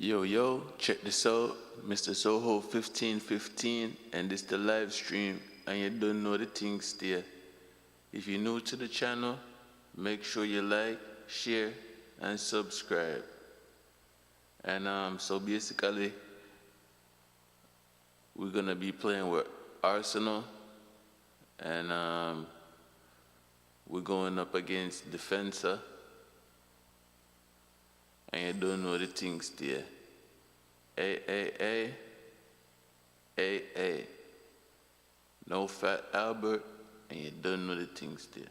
Yo, yo, check this out. Mr. Soho 1515, and this the live stream, and you don't know the things there. If you're new to the channel, make sure you like, share, and subscribe. And so basically, we're gonna be playing with Arsenal, and we're going up against Defensa. And you don't know the things there. A. No Fat Albert, and you don't know the things there.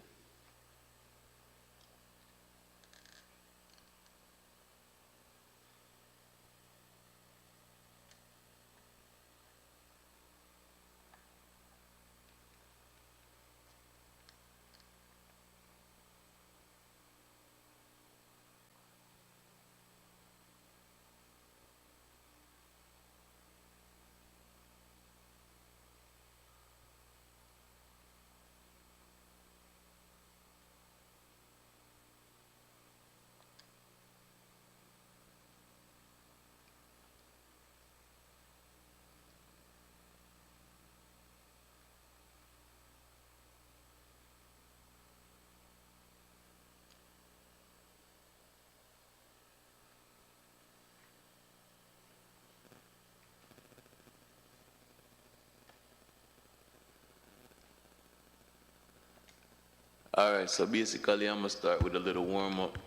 Alright, so basically I'm gonna start with a little warm-up.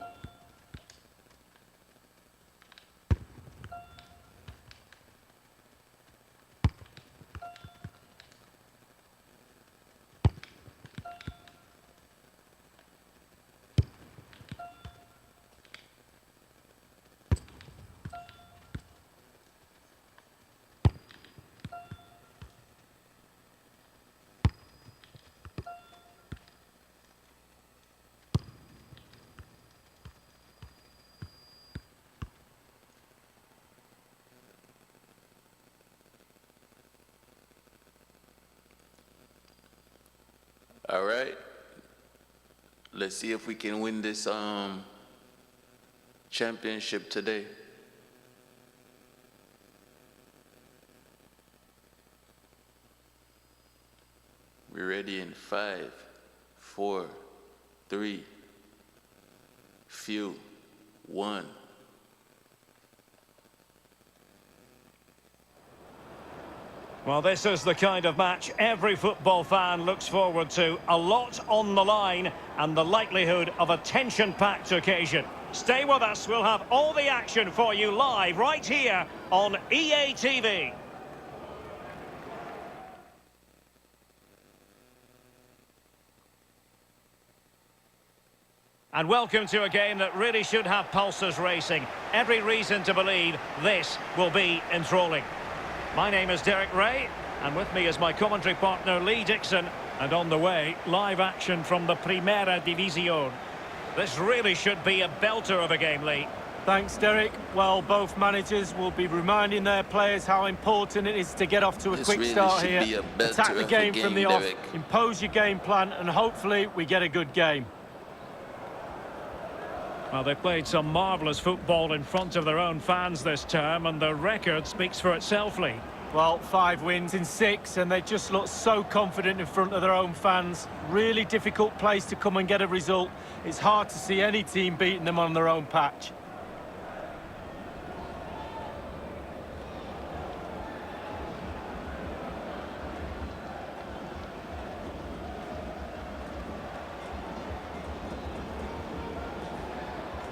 All right, let's see if we can win this championship today. We're ready in 5, 4, 3, 2, 1. Well, this is the kind of match every football fan looks forward to. A lot on the line and the likelihood of a tension-packed occasion. Stay with us, we'll have all the action for you live right here on EA TV. And welcome to a game that really should have pulses racing. Every reason to believe this will be enthralling. My name is Derek Ray, and with me is my commentary partner Lee Dixon. And on the way, live action from the Primera División. This really should be a belter of a game, Lee. Thanks, Derek. Well, both managers will be reminding their players how important it is to get off to a quick start here. Attack the game from the off, impose your game plan, and hopefully we get a good game. Well, they've played some marvellous football in front of their own fans this term, and the record speaks for itself, Lee. Well, 5 wins in 6, and they just look so confident in front of their own fans. Really difficult place to come and get a result. It's hard to see any team beating them on their own patch.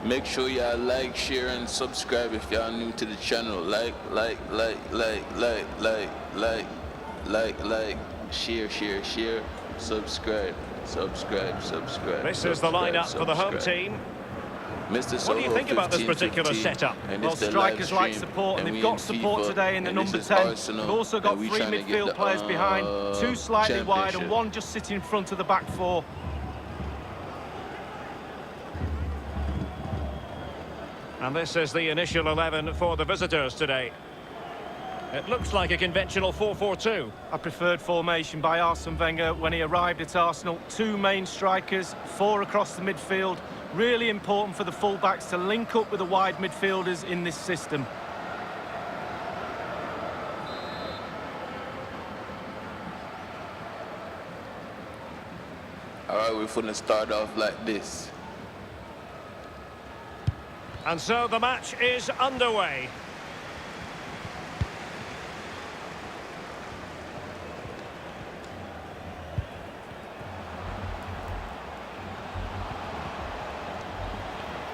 Make sure y'all like, share, and subscribe if y'all new to the channel. Like, share, subscribe. This is the lineup for the home team. Mr. What do you think about this particular setup? Well, strikers like support, and they've got support today in the number 10. They've also got 3 midfield players behind, 2 slightly wide and 1 just sitting in front of the back 4. And this is the initial 11 for the visitors today. It looks like a conventional 4-4-2. A preferred formation by Arsene Wenger when he arrived at Arsenal. 2 main strikers, 4 across the midfield. Really important for the fullbacks to link up with the wide midfielders in this system. if we start off like this. And so the match is underway.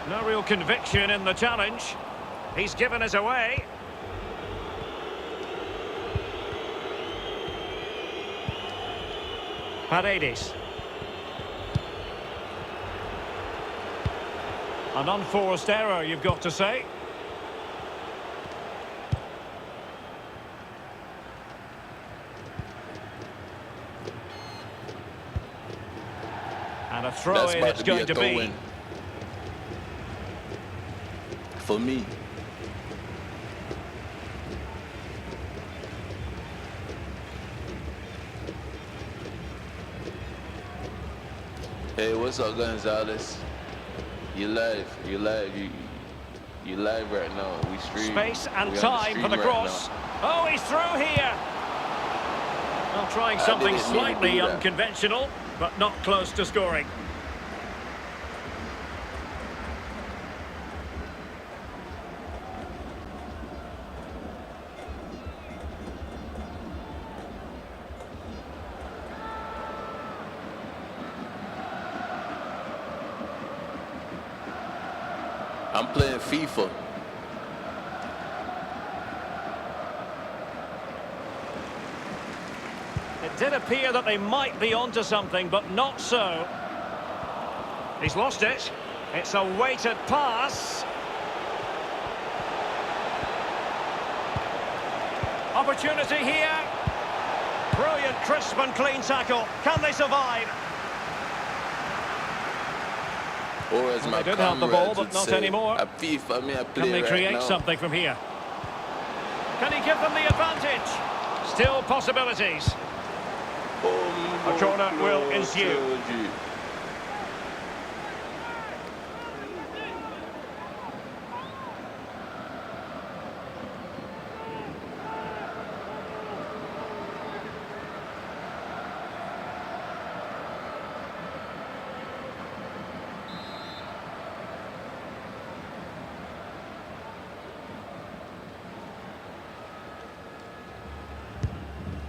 No real conviction in the challenge. He's given us away. Paredes. An unforced error, you've got to say. And a throw-in it's going to be. For me. Hey, what's up, Gonzalez? You live right now. We stream. Space and time for the cross. Oh, he's through here. Well, trying something slightly unconventional, but not close to scoring. I'm playing FIFA. It did appear that they might be onto something, but not so. He's lost it. It's a weighted pass. Opportunity here. Brilliant, crisp and clean tackle. Can they survive? Or as my they did have the ball, but not say, anymore. At FIFA, I play Can they create right something from here? Can he give them the advantage? Still possibilities. A corner will ensue.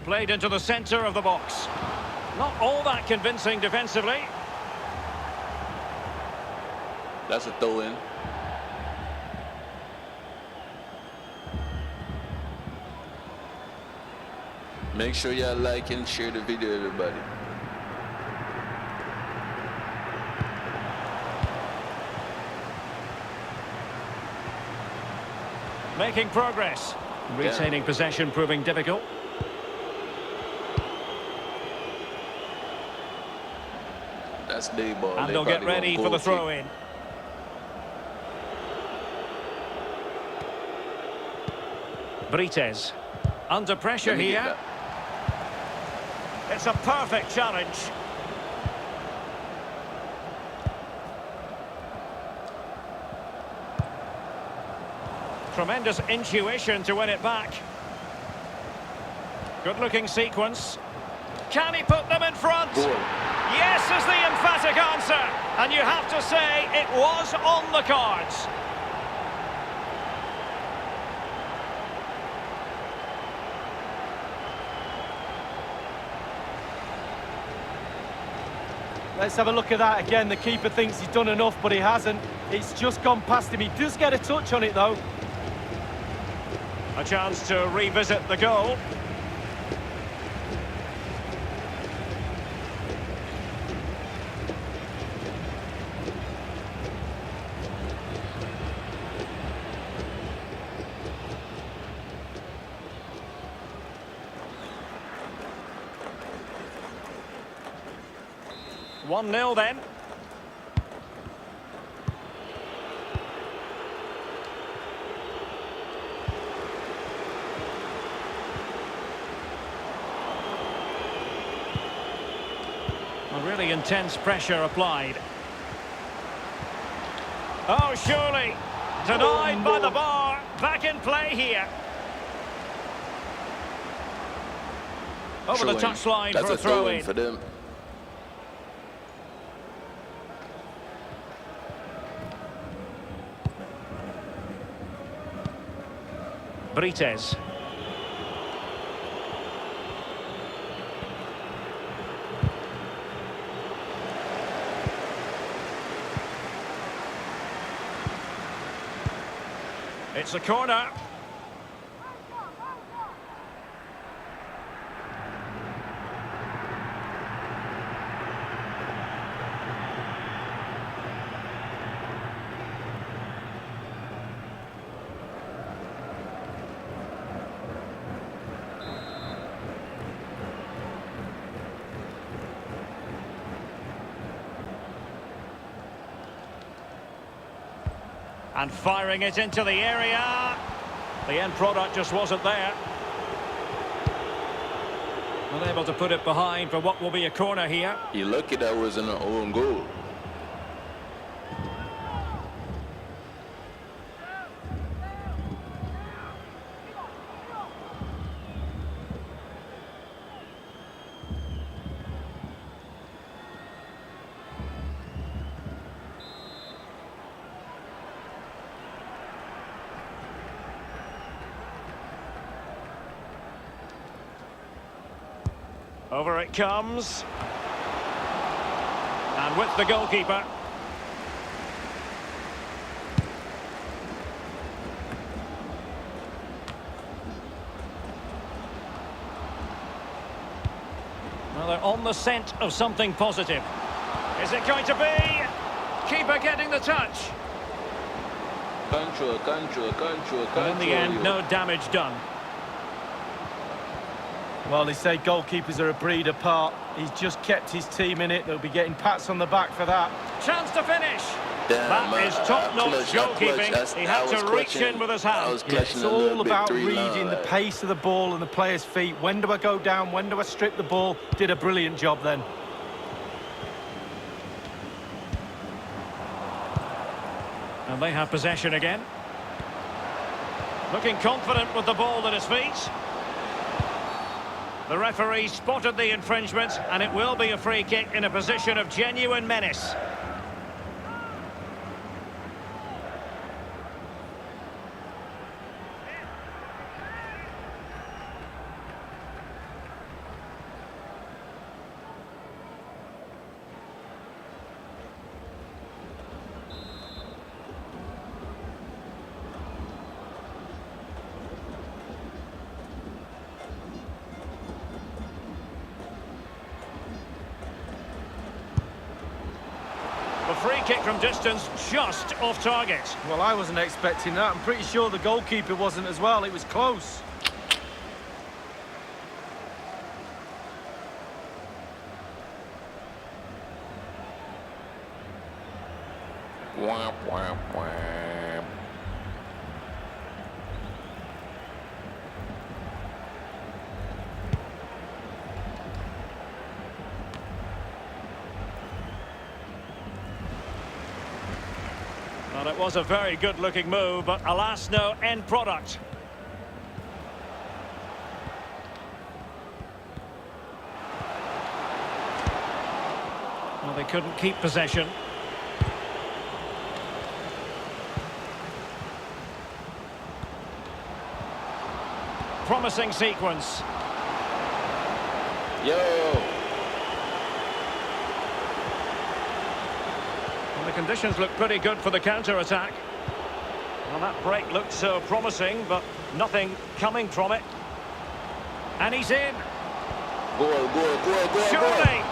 Played into the centre of the box. Not all that convincing defensively. That's a throw-in. Make sure you like and share the video, everybody. Making progress. Retaining possession proving difficult. That's the ball. And they'll get ready for the throw-in. Brites. Under pressure here. It's a perfect challenge. Tremendous intuition to win it back. Good-looking sequence. Can he put them in front? Goal. Yes is the emphatic answer. And you have to say it was on the cards. Let's have a look at that again. The keeper thinks he's done enough, but he hasn't. It's just gone past him. He does get a touch on it, though. A chance to revisit the goal. One 0 then. A really intense pressure applied. Oh, surely. Denied by the bar. Back in play here. Over the touchline for a throw-in. For them. Brites. It's a corner. And firing it into the area. The end product just wasn't there. Unable to put it behind for what will be a corner here. You're lucky that wasn't an own goal. Over it comes. And with the goalkeeper. Well, they're on the scent of something positive. Is it going to be? Keeper getting the touch. Control. And in the end, no damage done. Well, they say goalkeepers are a breed apart. He's just kept his team in it. They'll be getting pats on the back for that. Chance to finish. Damn, that is top-notch goalkeeping. He had to reach in with his hand. Yeah, it's all about reading the pace of the ball and the player's feet. When do I go down? When do I strip the ball? Did a brilliant job then. And they have possession again. Looking confident with the ball at his feet. The referee spotted the infringement, and it will be a free kick in a position of genuine menace. The free kick from distance, just off target. Well, I wasn't expecting that. I'm pretty sure the goalkeeper wasn't as well. It was close. Wham, wham, wham. Well, it was a very good-looking move, but alas, no end product. Well, they couldn't keep possession. Promising sequence. Yo! The conditions look pretty good for the counter-attack. Well, that break looked so promising, but nothing coming from it. And he's in. Goal. Surely.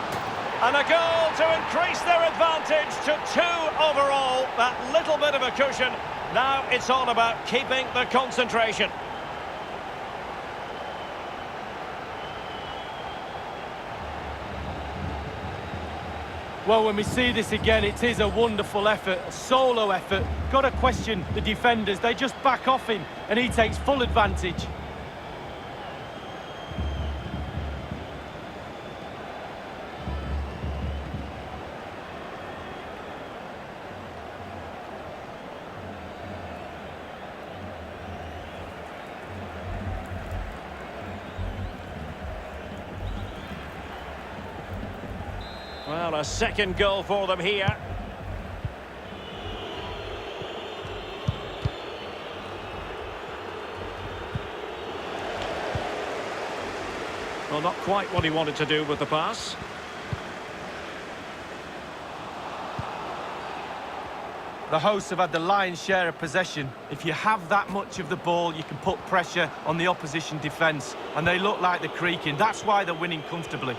And a goal to increase their advantage to 2 overall. That little bit of a cushion. Now it's all about keeping the concentration. Well, when we see this again, it is a wonderful effort, a solo effort. Got to question the defenders. They just back off him, and he takes full advantage. Well, a second goal for them here. Well, not quite what he wanted to do with the pass. The hosts have had the lion's share of possession. If you have that much of the ball, you can put pressure on the opposition defence. And they look like they're creaking. That's why they're winning comfortably.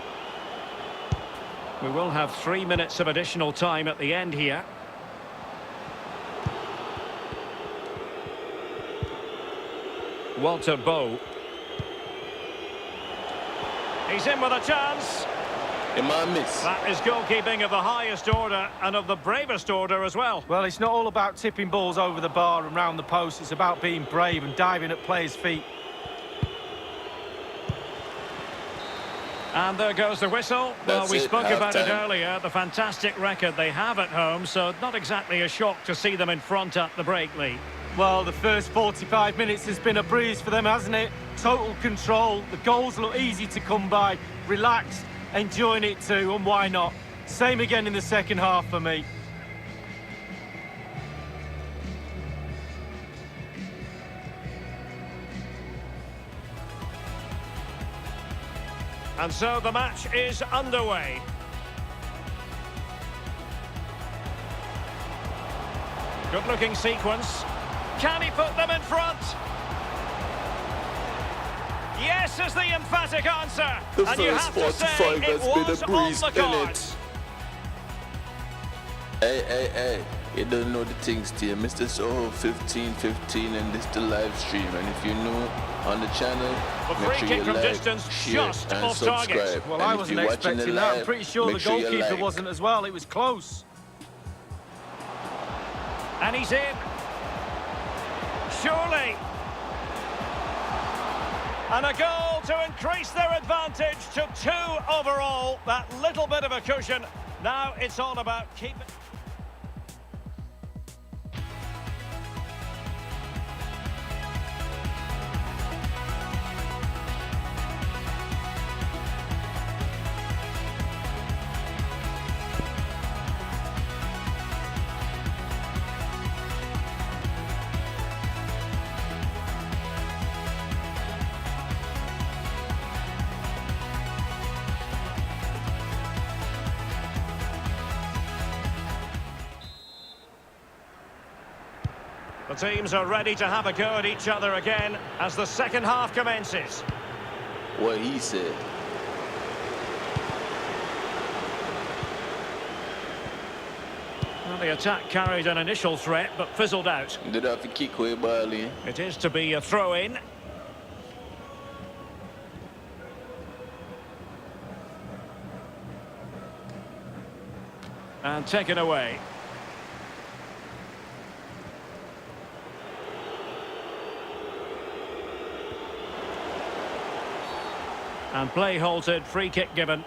We will have 3 minutes of additional time at the end here. Walter Bow. He's in with a chance. That is goalkeeping of the highest order and of the bravest order as well. Well, it's not all about tipping balls over the bar and round the post. It's about being brave and diving at players' feet. And there goes the whistle. Well, we spoke about it earlier, the fantastic record they have at home, so not exactly a shock to see them in front at the break, Lee. Well, the first 45 minutes has been a breeze for them, hasn't it? Total control. The goals look easy to come by. Relaxed, enjoying it too, and why not? Same again in the second half for me. And so the match is underway. Good-looking sequence. Can he put them in front? Yes is the emphatic answer. The and you have to say it was on the cards. Hey, you don't know the things here. Mr. Soho 1515 and this the live stream. And if you're new on the channel, make sure you like, distance, share just and off subscribe. target. Well, and I wasn't expecting that. I'm pretty sure the goalkeeper wasn't as well. It was close. And he's in. Surely. And a goal to increase their advantage to 2 overall. That little bit of a cushion. Now it's all about keeping... The teams are ready to have a go at each other again as the second half commences. What he said. Well, the attack carried an initial threat but fizzled out. Did have to kick away ball in. It is to be a throw-in. And taken away. And play halted, free kick given.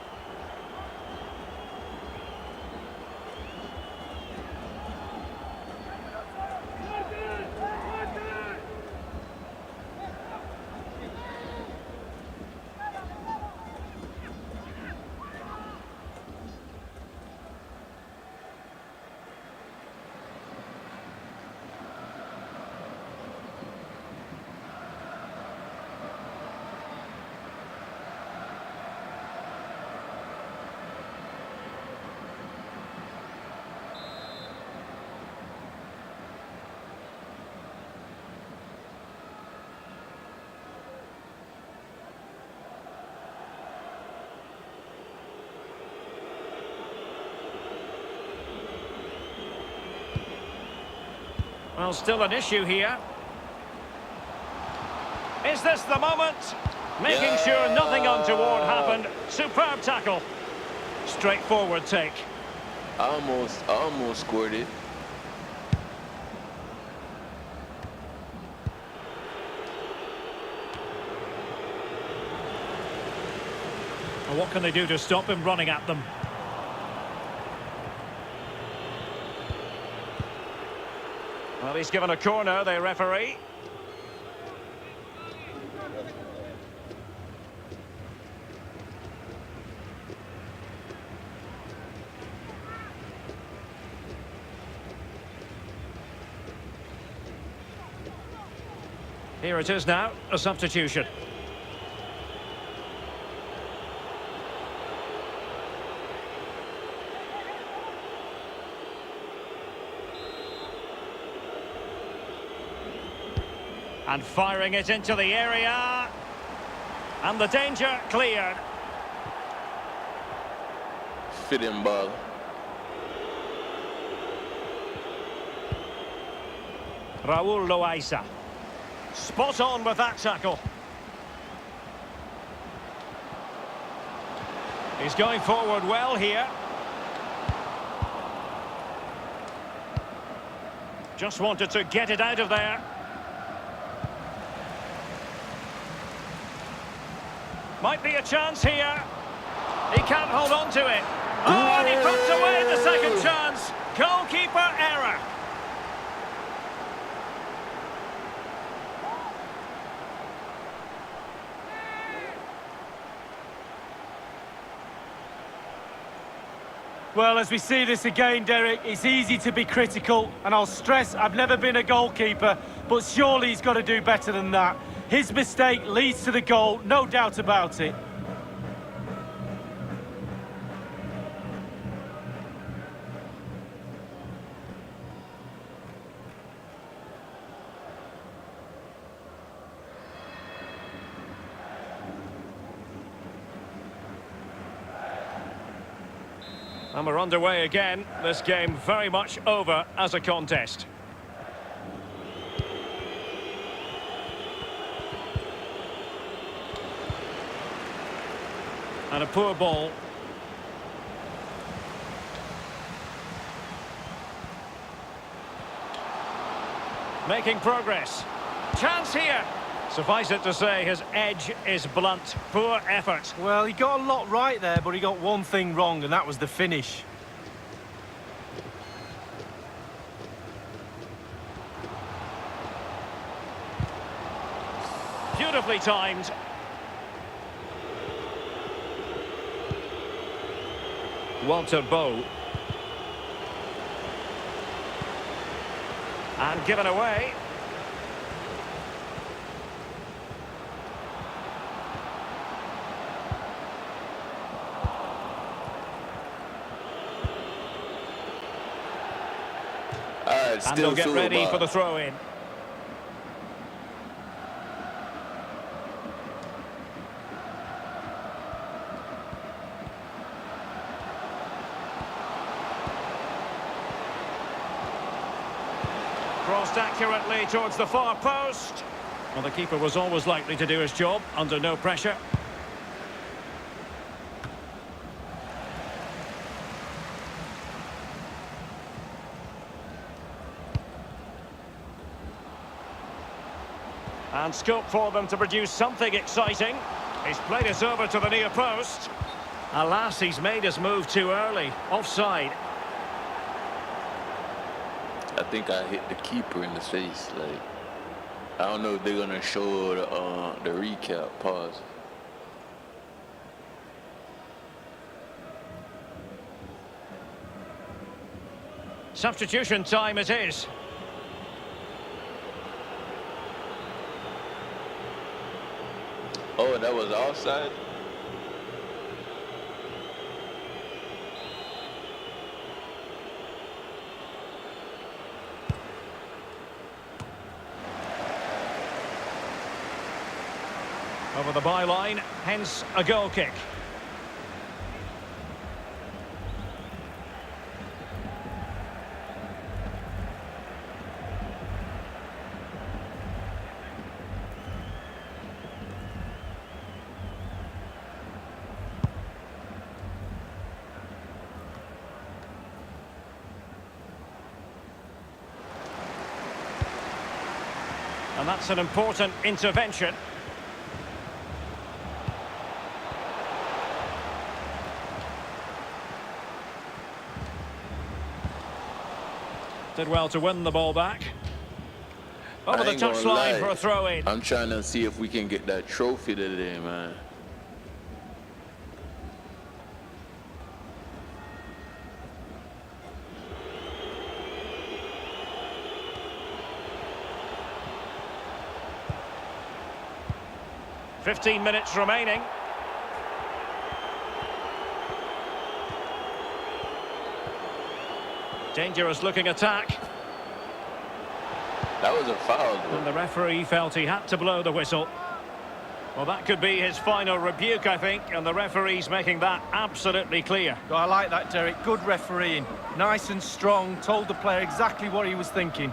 Well, still an issue here. Is this the moment? Making sure nothing untoward happened. Superb tackle. Straightforward take. Almost scored it. Well, what can they do to stop him running at them? Well, he's given a corner, the referee. Here it is now, a substitution. And firing it into the area. And the danger cleared. Fitting ball. Raúl Loaiza. Spot on with that tackle. He's going forward well here. Just wanted to get it out of there. Might be a chance here. He can't hold on to it. Oh, and he puts away the second chance. Goalkeeper error. Well, as we see this again, Derek, it's easy to be critical, and I'll stress I've never been a goalkeeper, but surely he's got to do better than that. His mistake leads to the goal, no doubt about it. And we're underway again. This game very much over as a contest. And a poor ball. Making progress. Chance here. Suffice it to say, his edge is blunt. Poor effort. Well, he got a lot right there, but he got one thing wrong, and that was the finish. Beautifully timed. Walter Bow. And given away. And they'll get ready for the throw-in. Crossed accurately towards the far post. Well, the keeper was always likely to do his job under no pressure. And scope for them to produce something exciting. He's played it over to the near post. Alas, he's made his move too early. Offside. I think I hit the keeper in the face. Like, I don't know if they're gonna show the recap. Pause. Substitution time it is. Oh, that was offside? Over the byline, hence a goal kick. And that's an important intervention. Did well to win the ball back. Over the touchline for a throw-in. I'm trying to see if we can get that trophy today, man. "15 minutes remaining. Dangerous looking attack. That was a foul, though. And the referee felt he had to blow the whistle. Well, that could be his final rebuke, I think, and the referee's making that absolutely clear. Oh, I like that, Derek. Good refereeing. Nice and strong, told the player exactly what he was thinking.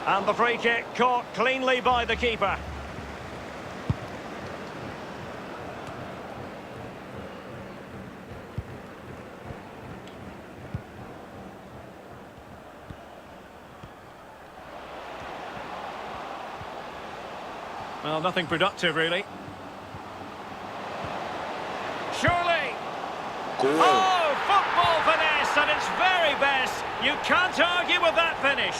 And the free kick caught cleanly by the keeper. Well, nothing productive, really. Surely! Cool. Oh, football finesse at its very best. You can't argue with that finish.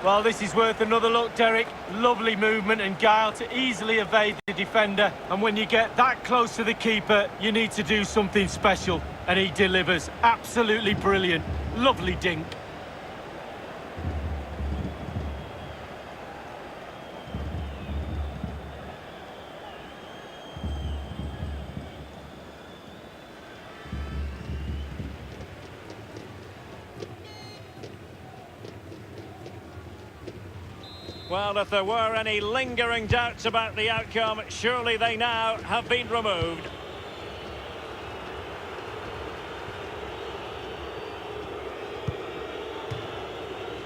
Well, this is worth another look, Derek. Lovely movement and guile to easily evade the defender. And when you get that close to the keeper, you need to do something special. And he delivers. Absolutely brilliant. Lovely dink. Well, if there were any lingering doubts about the outcome, surely they now have been removed.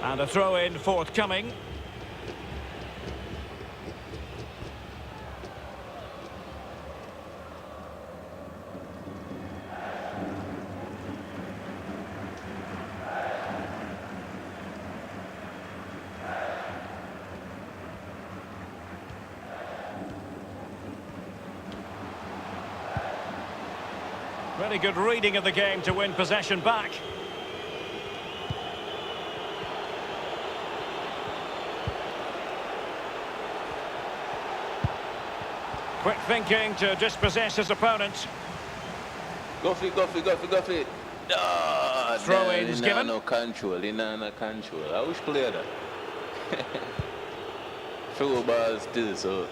And a throw-in forthcoming. Very good reading of the game to win possession back. Quick thinking to dispossess his opponent. Go for it. Oh, Throw-in's given. No control, no control. I wish clear that. Throw ball still, so.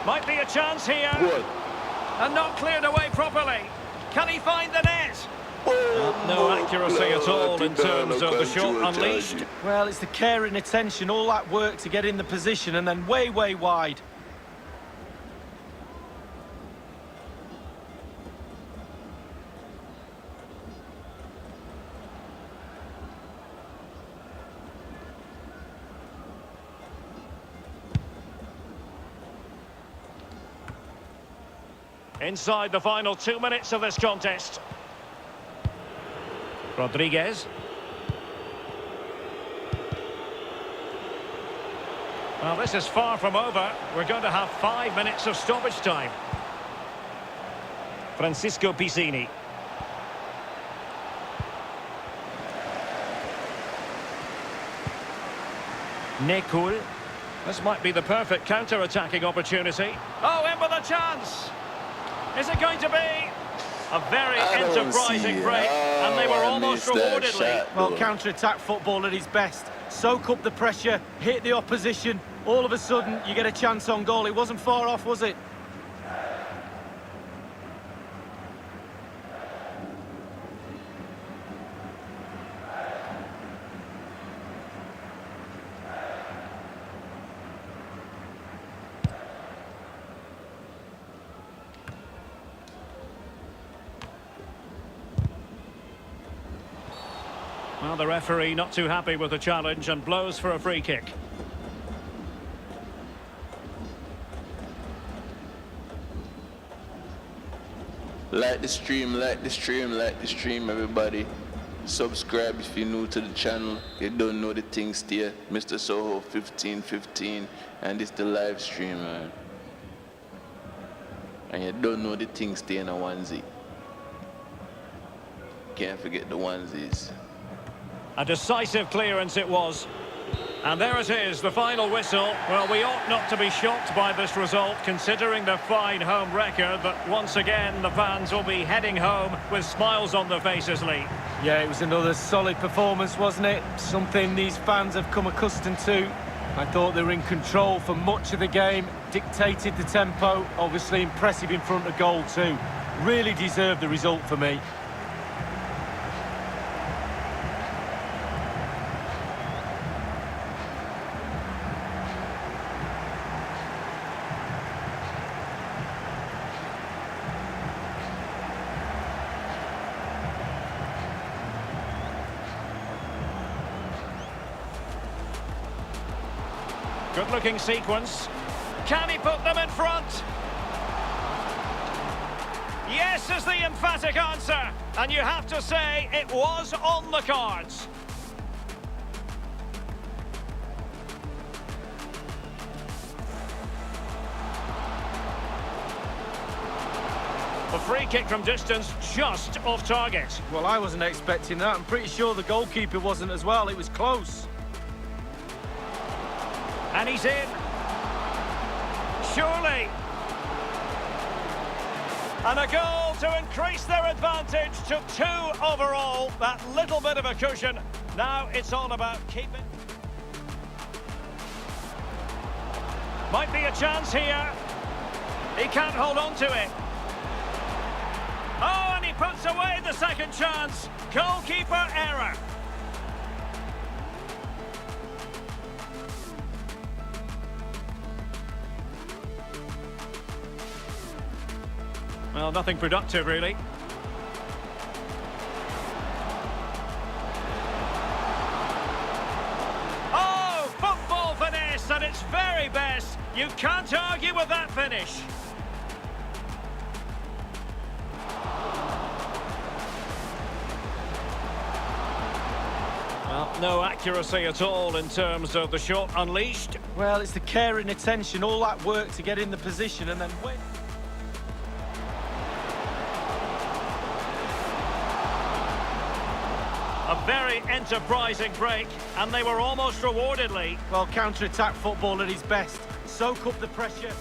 Might be a chance here. Good. And not cleared away properly. Can he find the net? Oh, no accuracy at all in terms of the shot unleashed. Well, it's the care and attention, all that work to get in the position and then way wide. Inside the final 2 minutes of this contest. Rodriguez. Well, this is far from over. We're going to have 5 minutes of stoppage time. Francisco Piscini. Nekul. This might be the perfect counter-attacking opportunity. Oh, in with a chance! Is it going to be? A very enterprising break, and they were almost rewarded. Well, counter-attack football at its best. Soak up the pressure, hit the opposition. All of a sudden, you get a chance on goal. It wasn't far off, was it? Well, the referee not too happy with the challenge and blows for a free kick. Like the stream, everybody. Subscribe if you're new to the channel. You don't know the things there. Mr. Soho 1515, and it's the live stream, man. And you don't know the things there in a onesie. Can't forget the onesies. A decisive clearance it was. And there it is, the final whistle. Well, we ought not to be shocked by this result, considering the fine home record, but once again, the fans will be heading home with smiles on their faces, Lee. Yeah, it was another solid performance, wasn't it? Something these fans have come accustomed to. I thought they were in control for much of the game, dictated the tempo, obviously impressive in front of goal too. Really deserved the result for me. Good-looking sequence. Can he put them in front? Yes is the emphatic answer. And you have to say it was on the cards. A free kick from distance, just off target. Well, I wasn't expecting that. I'm pretty sure the goalkeeper wasn't as well. It was close. And he's in. Surely. And a goal to increase their advantage to 2 overall. That little bit of a cushion. Now it's all about keeping. Might be a chance here. He can't hold on to it. Oh, and he puts away the second chance. Goalkeeper error. Well, nothing productive, really. Oh, football finesse at its very best. You can't argue with that finish. Well, no accuracy at all in terms of the shot unleashed. Well, it's the care and attention, all that work to get in the position and then win. A very enterprising break, and they were almost rewarded, Lee. Well, counter-attack football at its best. Soak up the pressure.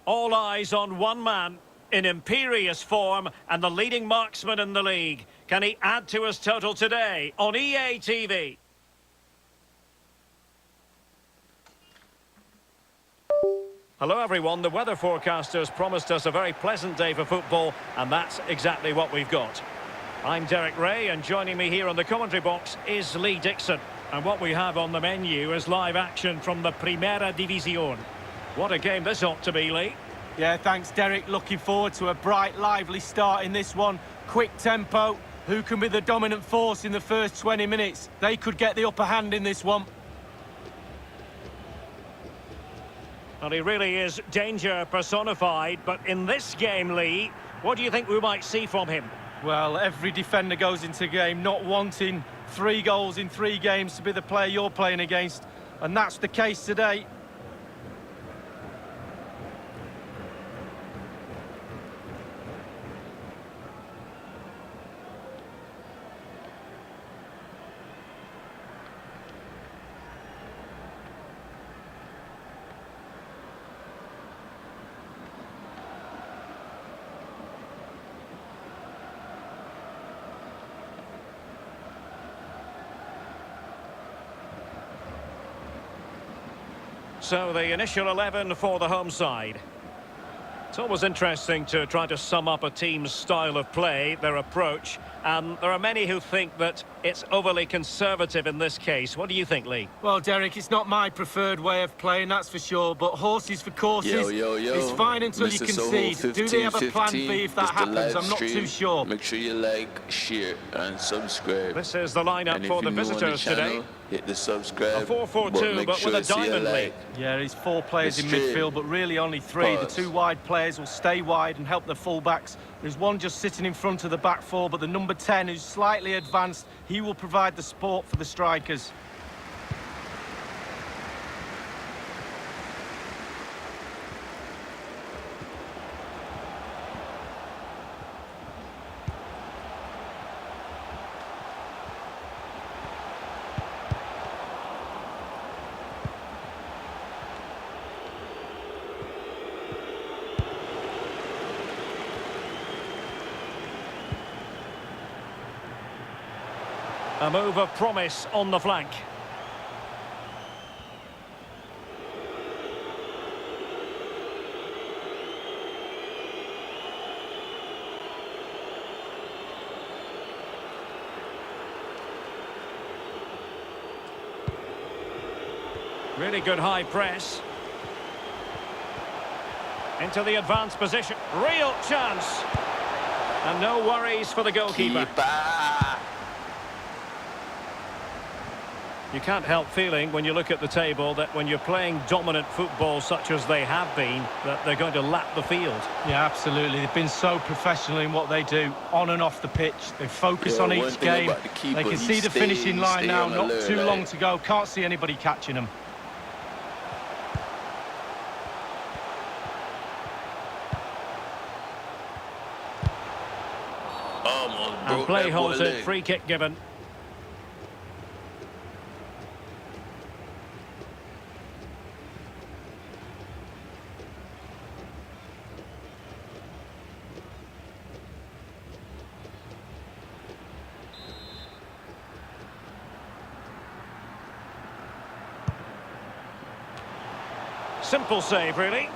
All eyes on one man in imperious form and the leading marksman in the league. Can he add to his total today on EA TV? Hello everyone, the weather forecasters promised us a very pleasant day for football, and that's exactly what we've got. I'm Derek Ray, and joining me here on the commentary box is Lee Dixon. And what we have on the menu is live action from the Primera División. What a game this ought to be, Lee. Yeah, thanks, Derek. Looking forward to a bright, lively start in this one. Quick tempo. Who can be the dominant force in the first 20 minutes? They could get the upper hand in this one. Well, he really is danger personified, but in this game, Lee, what do you think we might see from him? Well, every defender goes into a game not wanting 3 goals in 3 games to be the player you're playing against, and that's the case today. So the initial 11 for the home side. It's always interesting to try to sum up a team's style of play, their approach, and there are many who think that it's overly conservative in this case. What do you think, Lee? Well, Derek, it's not my preferred way of playing, that's for sure, but horses for courses. It's fine until you concede. Do they have a plan B if that happens? I'm not too sure. Make sure you like, share and subscribe. This is the lineup for the visitors today. Hit the subscribe. A 4-4-2, but with a diamond lead. Yeah, he's 4 players in midfield, but really only 3. The 2 wide players will stay wide and help the full-backs. There's one just sitting in front of the back 4, but the number 10, who's slightly advanced, he will provide the support for the strikers. A move of promise on the flank. Really good high press. Into the advanced position. Real chance. And no worries for the goalkeeper. You can't help feeling, when you look at the table, that when you're playing dominant football such as they have been, that they're going to lap the field. Yeah, absolutely. They've been so professional in what they do, on and off the pitch. They focus on each game. They can see the finishing line now, not too long to go. Can't see anybody catching them. And play halted, free kick given. Simple save, really.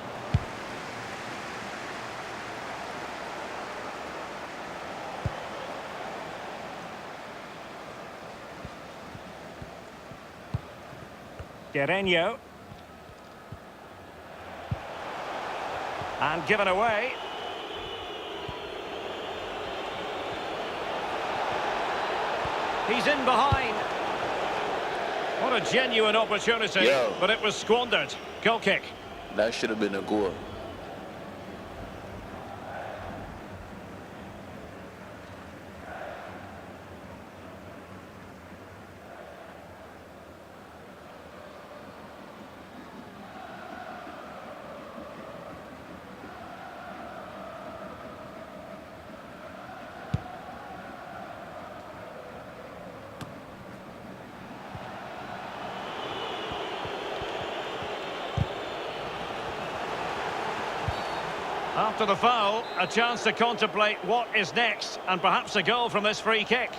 Guerreiro. And given away. He's in behind. What a genuine opportunity, but it was squandered. Goal kick. That should have been a goal. After the foul, a chance to contemplate what is next, and perhaps a goal from this free kick.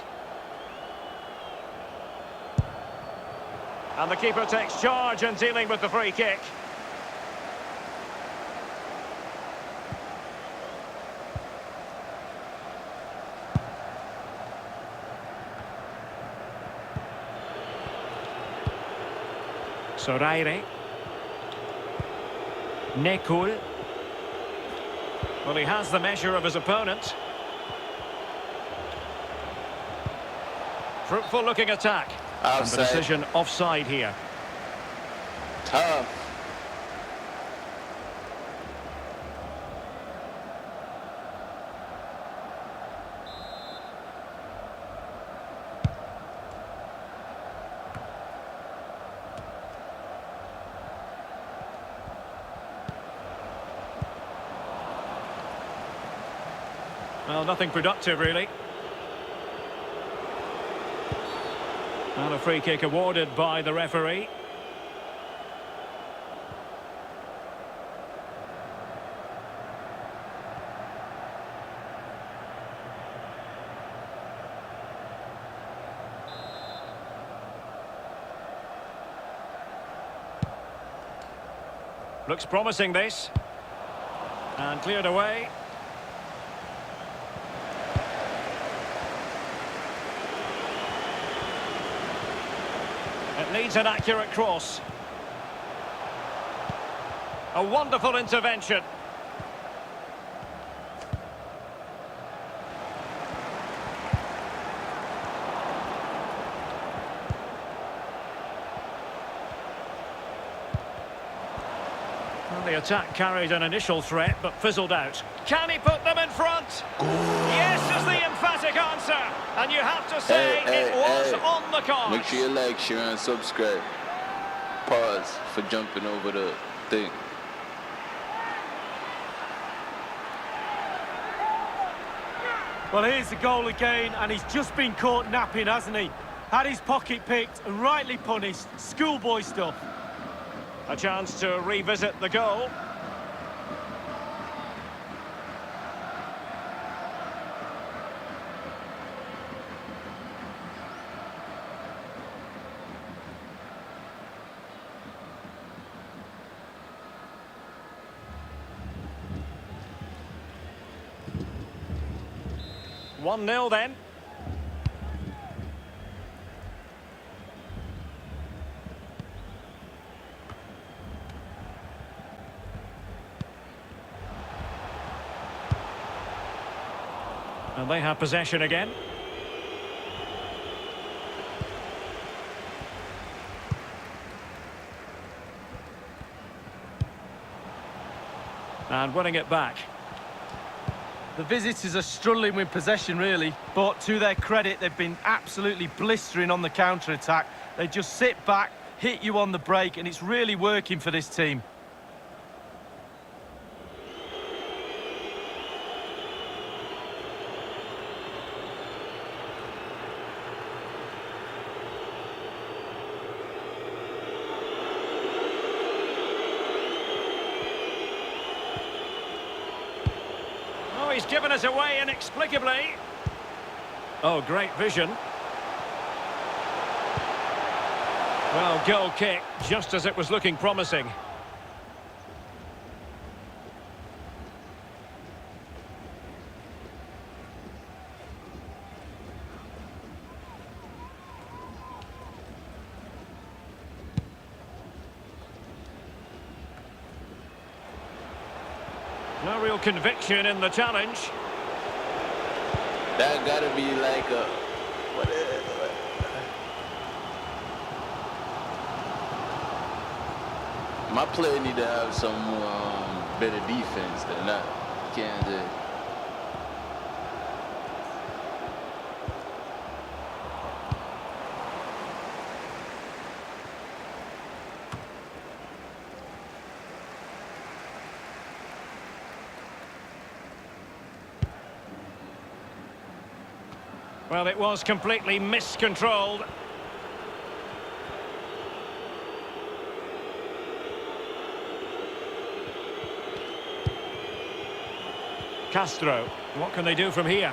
And the keeper takes charge in dealing with the free kick. Soraire. Nekul. Well, he has the measure of his opponent. Fruitful looking attack. Offside. And the decision offside here. Tough. Well, nothing productive, really. And a free kick awarded by the referee. Looks promising, this. And cleared away. It needs an accurate cross. A wonderful intervention. Well, the attack carried an initial threat, but fizzled out. Can he put them in front? Yes is the emphatic answer. And you have to say it was on the cards. Make sure you like, share, and subscribe. Pause for jumping over the thing. Well, here's the goal again, and he's just been caught napping, hasn't he? Had his pocket picked and rightly punished. Schoolboy stuff. A chance to revisit the goal. One 0 then. And they have possession again. And winning it back. The visitors are struggling with possession, really, but to their credit, they've been absolutely blistering on the counter-attack. They just sit back, hit you on the break, and it's really working for this team. He's given us away inexplicably. Oh, great vision. Well, goal kick, just as it was looking promising. No real conviction in the challenge. That gotta be like a... My player need to have some better defense than that. Can't do. Well, it was completely miscontrolled. Castro, what can they do from here?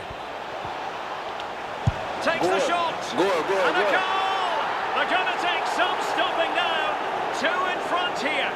Takes the shot! Go, and a goal! They're going to take some stopping now. 2 in front here.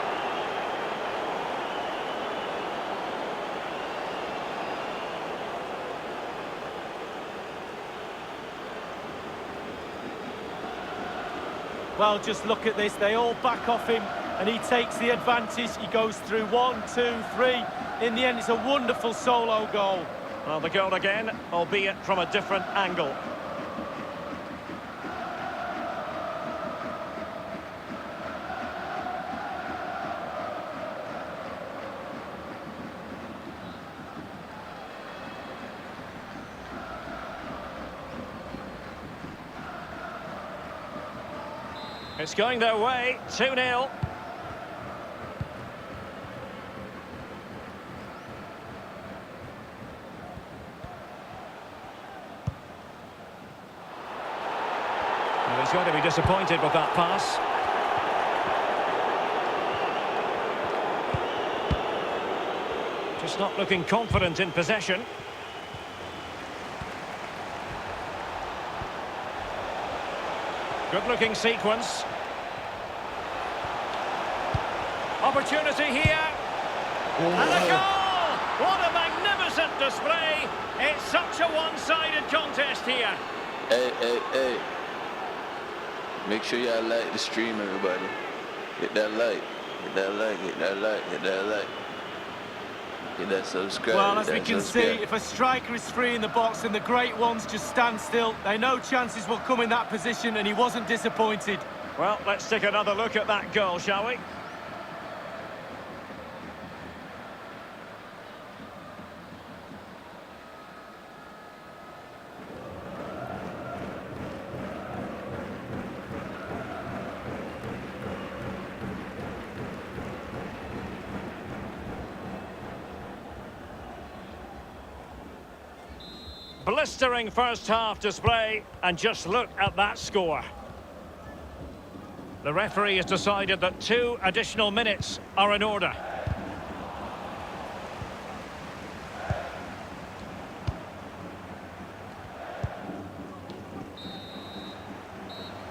Well, just look at this. They all back off him, and he takes the advantage. He goes through 1, 2, 3. In the end, it's a wonderful solo goal. Well, the goal again, albeit from a different angle. It's going their way, 2-0. Well, he's going to be disappointed with that pass. Just not looking confident in possession. Good-looking sequence. Opportunity here. And a goal! What a magnificent display. It's such a one-sided contest here. Hey. Make sure y'all like the stream, everybody. Hit that like. Hit that like. Hit that like. Hit that like. Hit that subscribe. Well, as we can see, if a striker is free in the box and the great ones just stand still, they know chances will come in that position, and he wasn't disappointed. Well, let's take another look at that goal, shall we? Blistering first-half display, and just look at that score. The referee has decided that 2 additional minutes are in order.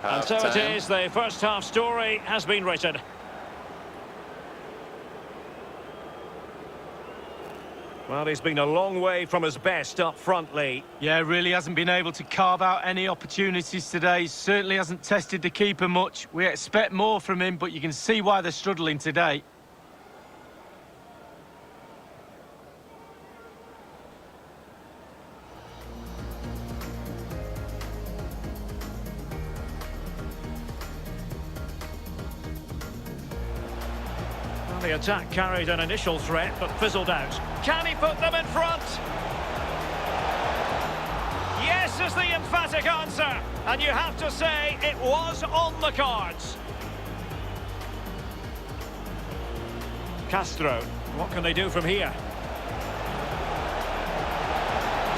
And so it is, the first-half story has been written. Well, he's been a long way from his best up front, Lee. Yeah, really hasn't been able to carve out any opportunities today. Certainly hasn't tested the keeper much. We expect more from him, but you can see why they're struggling today. The attack carried an initial threat, but fizzled out. Can he put them in front? Yes is the emphatic answer, and you have to say it was on the cards. Castro, what can they do from here?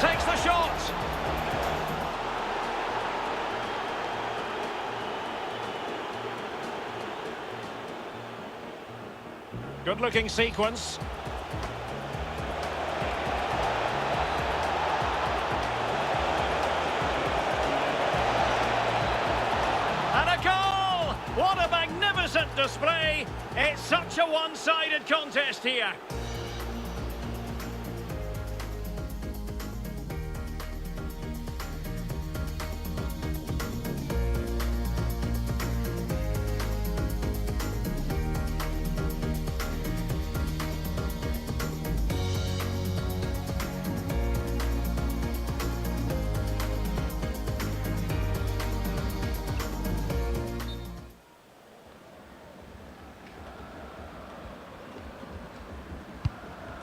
Takes the shot. Good-looking sequence. And a goal! What a magnificent display! It's such a one-sided contest here.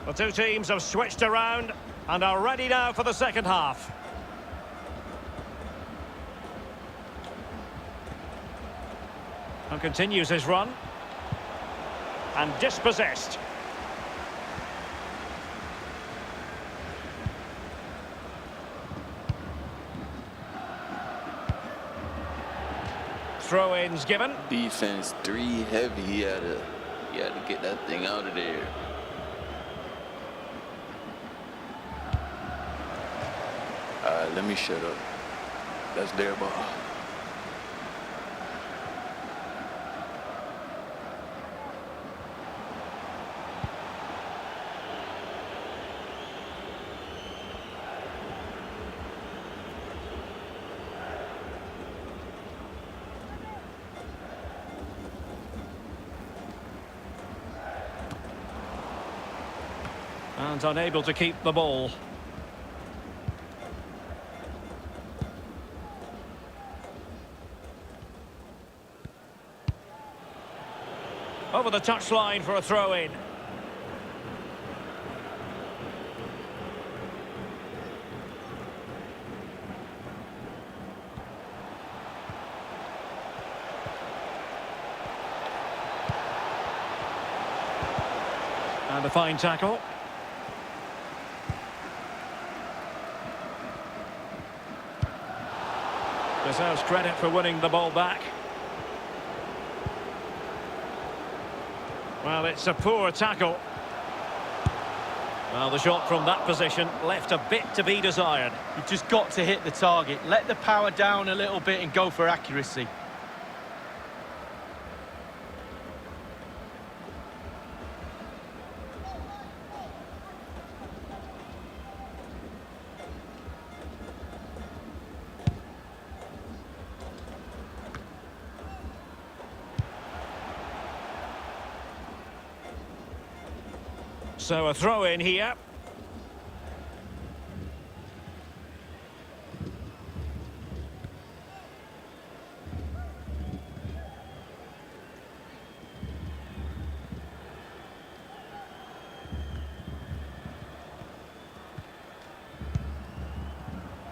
The two teams have switched around and are ready now for the second half. And continues his run. And dispossessed. Throw-ins given. Defense 3 heavy. He had to get that thing out of there. Let me shut up. That's their ball. And unable to keep the ball. Over the touchline for a throw-in. And a fine tackle. Deserves credit for winning the ball back. Well, it's a poor tackle. Well, the shot from that position left a bit to be desired. You've just got to hit the target. Let the power down a little bit and go for accuracy. So a throw in here.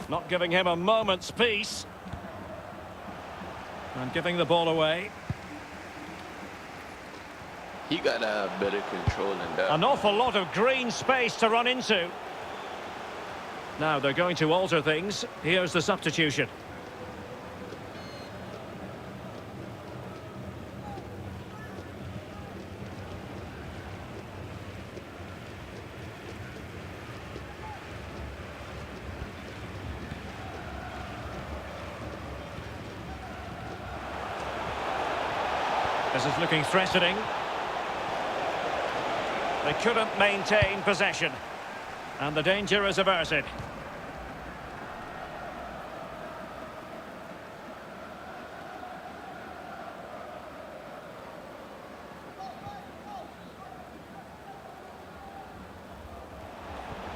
Not giving him a moment's peace. And giving the ball away. He got to have better control than that. An awful lot of green space to run into. Now they're going to alter things. Here's the substitution. This is looking threatening. They couldn't maintain possession. And the danger is averted.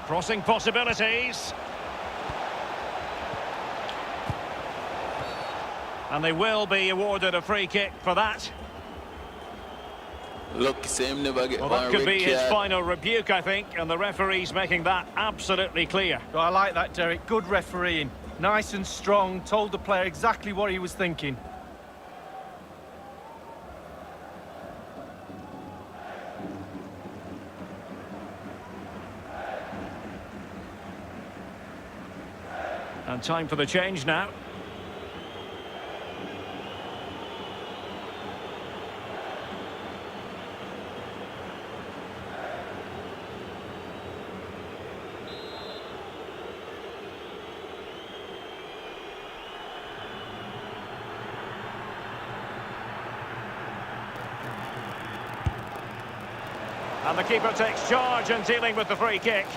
Crossing possibilities. And they will be awarded a free kick for that. Look, same never get well, that could be his final rebuke, I think, and the referee's making that absolutely clear. Well, I like that, Derek. Good refereeing. Nice and strong, told the player exactly what he was thinking. And time for the change now. And the keeper takes charge and dealing with the free kick.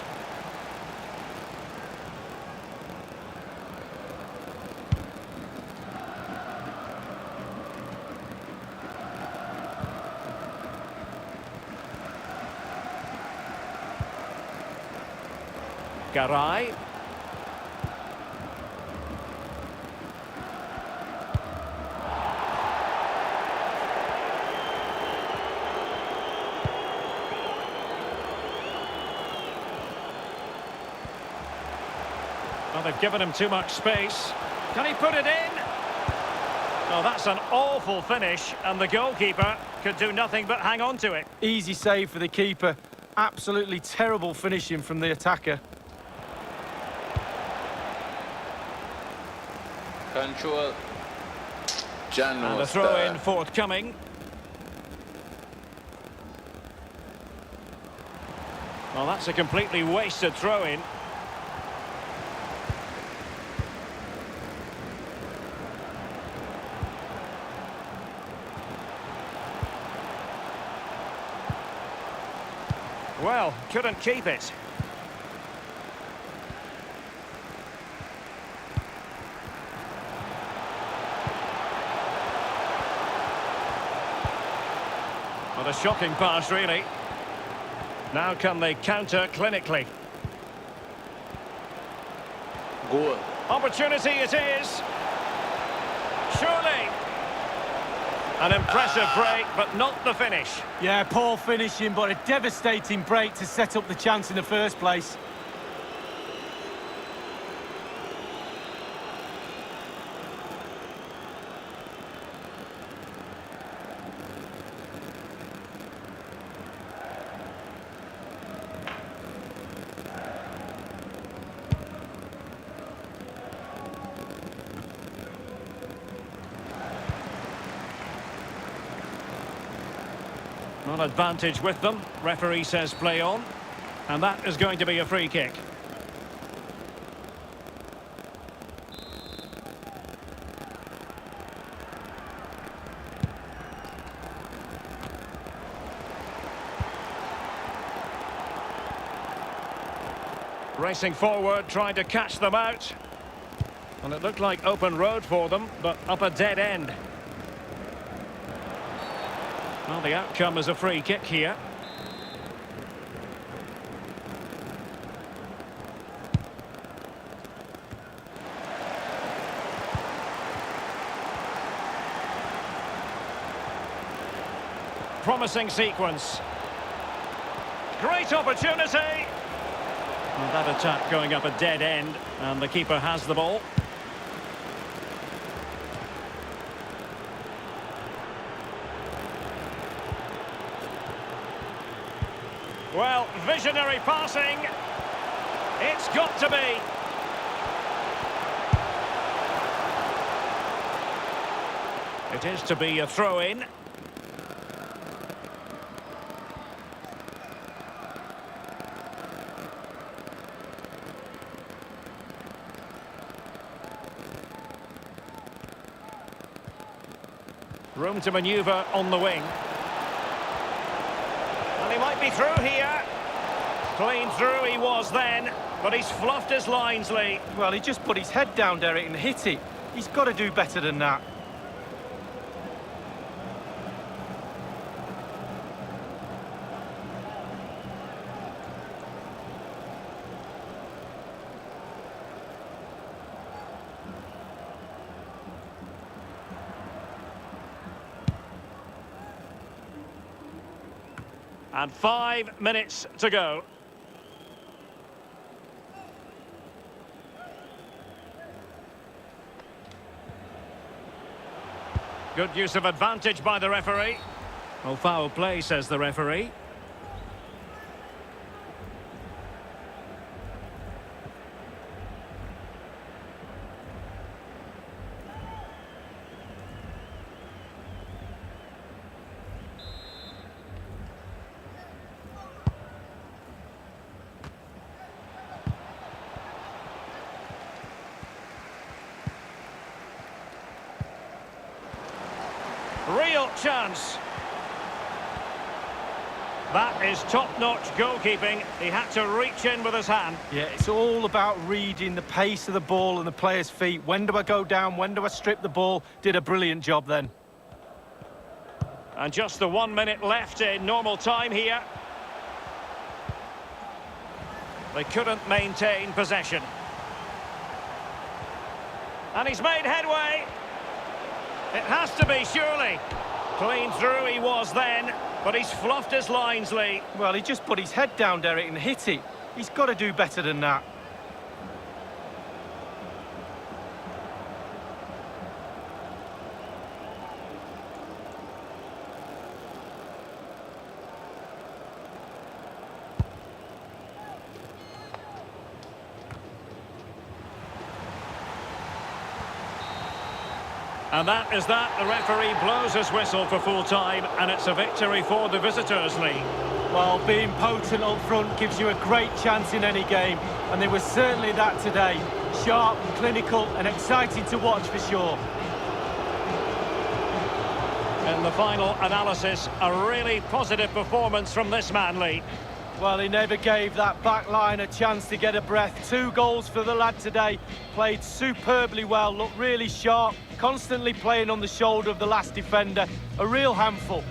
Garay. Well, they've given him too much space. Can he put it in? Well, that's an awful finish, and the goalkeeper could do nothing but hang on to it. Easy save for the keeper. Absolutely terrible finishing from the attacker. Control. John and a throw-in forthcoming. Well, that's a completely wasted throw-in. Well, couldn't keep it. What a shocking pass, really. Now can they counter clinically? Goal. Opportunity it is. Surely. An impressive break, but not the finish. Yeah, poor finishing, but a devastating break to set up the chance in the first place. Not advantage with them. Referee says play on. And that is going to be a free kick. Racing forward, trying to catch them out. And it looked like open road for them, but up a dead end. Well, the outcome is a free kick here. Promising sequence. Great opportunity. And that attack going up a dead end, and the keeper has the ball. Well, visionary passing. It's got to be. It is to be a throw-in. Room to manoeuvre on the wing. And he might be through here. Clean through he was then, but he's fluffed his lines, Lee. Well, he just put his head down, Derek, and hit it. He's got to do better than that. And 5 minutes to go. Good use of advantage by the referee. Well, foul play, says the referee. Real chance. That is top-notch goalkeeping. He had to reach in with his hand. Yeah, it's all about reading the pace of the ball and the player's feet. When do I go down? When do I strip the ball? Did a brilliant job then. And just the 1 minute left in normal time here. They couldn't maintain possession. And he's made headway. It has to be, surely. Clean through he was then, but he's fluffed his lines, Lee. Well, he just put his head down, Derek, and hit it. He's got to do better than that. And that is that. The referee blows his whistle for full time, and it's a victory for the visitors, Lee. Well, being potent up front gives you a great chance in any game, and there was certainly that today. Sharp, clinical, and exciting to watch for sure. In the final analysis, a really positive performance from this man, Lee. Well, he never gave that back line a chance to get a breath. 2 goals for the lad today. Played superbly well, looked really sharp, constantly playing on the shoulder of the last defender. A real handful.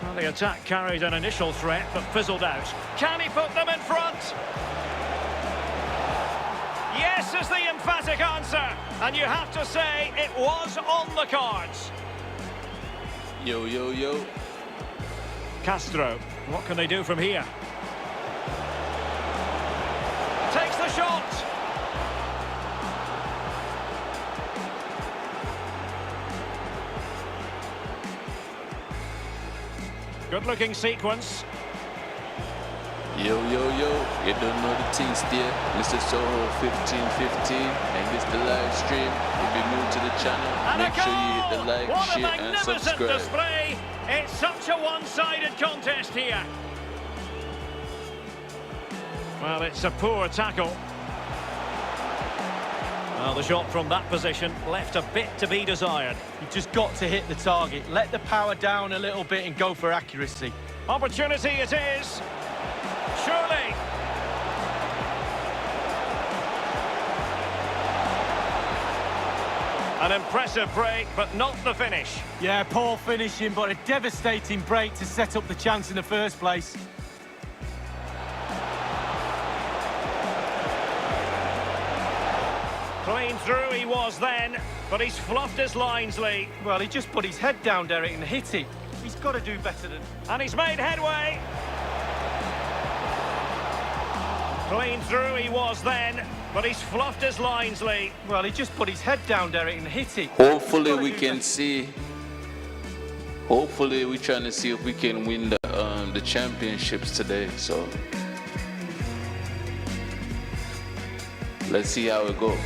Well, the attack carried an initial threat, but fizzled out. Can he put them in front? Yes is the emphatic answer. And you have to say it was on the cards. Yo, yo, yo. Castro, what can they do from here? Takes the shot. Good-looking sequence. Yo, yo, yo. You don't know the things there. Mr. Soho 1515. And this the live stream. If you're new to the channel, And make sure you hit the like, what share, a and magnificent subscribe. display. It's such a one-sided contest here. Well, it's a poor tackle. Well, the shot from that position left a bit to be desired. You've just got to hit the target. Let the power down a little bit and go for accuracy. Opportunity it is. Surely. An impressive break, but not the finish. Yeah, poor finishing, but a devastating break to set up the chance in the first place. Clean through he was then, but he's fluffed his lines, Lee. Well, he just put his head down, Derek, and hit it. He's got to do better than... And he's made headway. Clean through he was then, but he's fluffed his lines, Lee. Well, he just put his head down, Derek, and hit it. Hopefully we can see. Hopefully we're trying to see if we can win the championships today. So let's see how it goes.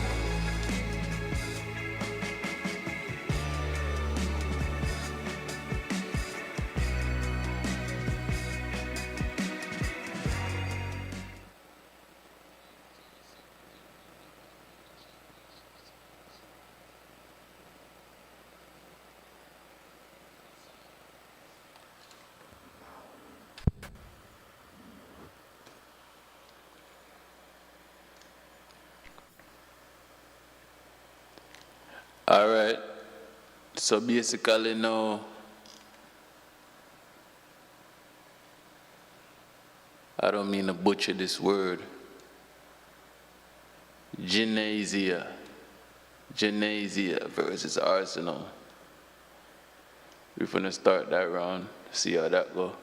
All right, so basically now, I don't mean to butcher this word, Gymnasia versus Arsenal. We're gonna start that round, see how that goes.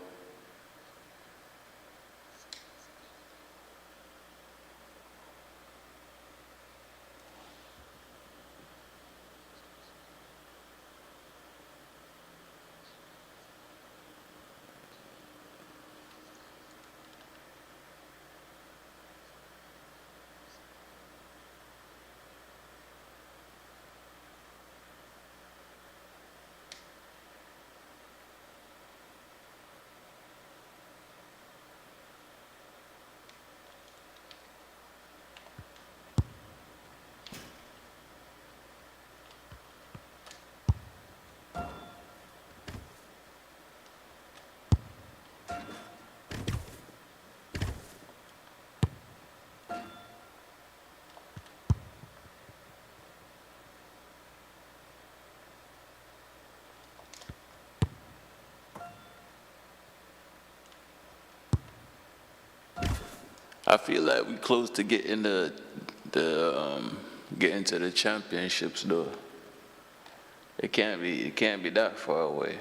I feel like we close to getting getting to the championships though. It can't be that far away.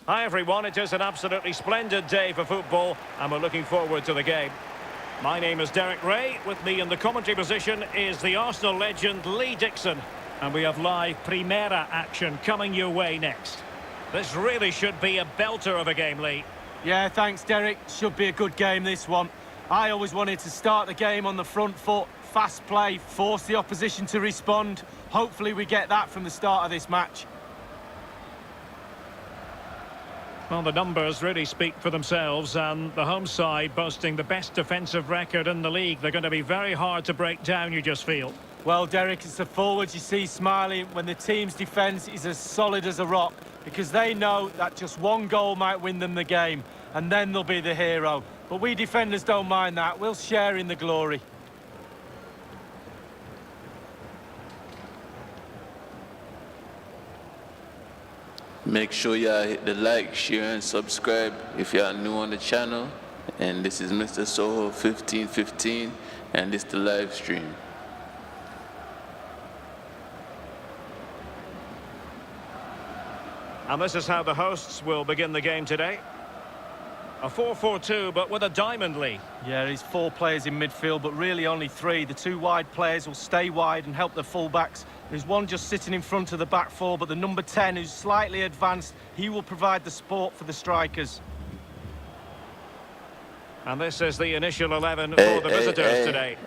Hi everyone, it is an absolutely splendid day for football and we're looking forward to the game. My name is Derek Ray. With me in the commentary position is the Arsenal legend Lee Dixon. And we have live Primera action coming your way next. This really should be a belter of a game, Lee. Yeah, thanks, Derek. Should be a good game, this one. I always wanted to start the game on the front foot, fast play, force the opposition to respond. Hopefully we get that from the start of this match. Well, the numbers really speak for themselves, and the home side boasting the best defensive record in the league. They're going to be very hard to break down, you just feel. Well, Derek, it's the forwards you see smiling when the team's defence is as solid as a rock, because they know that just one goal might win them the game, and then they'll be the hero. But we defenders don't mind that. We'll share in the glory. Make sure y'all hit the like, share, and subscribe if y'all new on the channel. And this is Mr. Soho 1515, and this the live stream. And this is how the hosts will begin the game today. A 4-4-2, but with a diamond lead. Yeah, there's 4 players in midfield, but really only 3. The 2 wide players will stay wide and help the full-backs. There's one just sitting in front of the back 4, but the number 10, who's slightly advanced, he will provide the support for the strikers. And this is the initial 11 for the visitors today.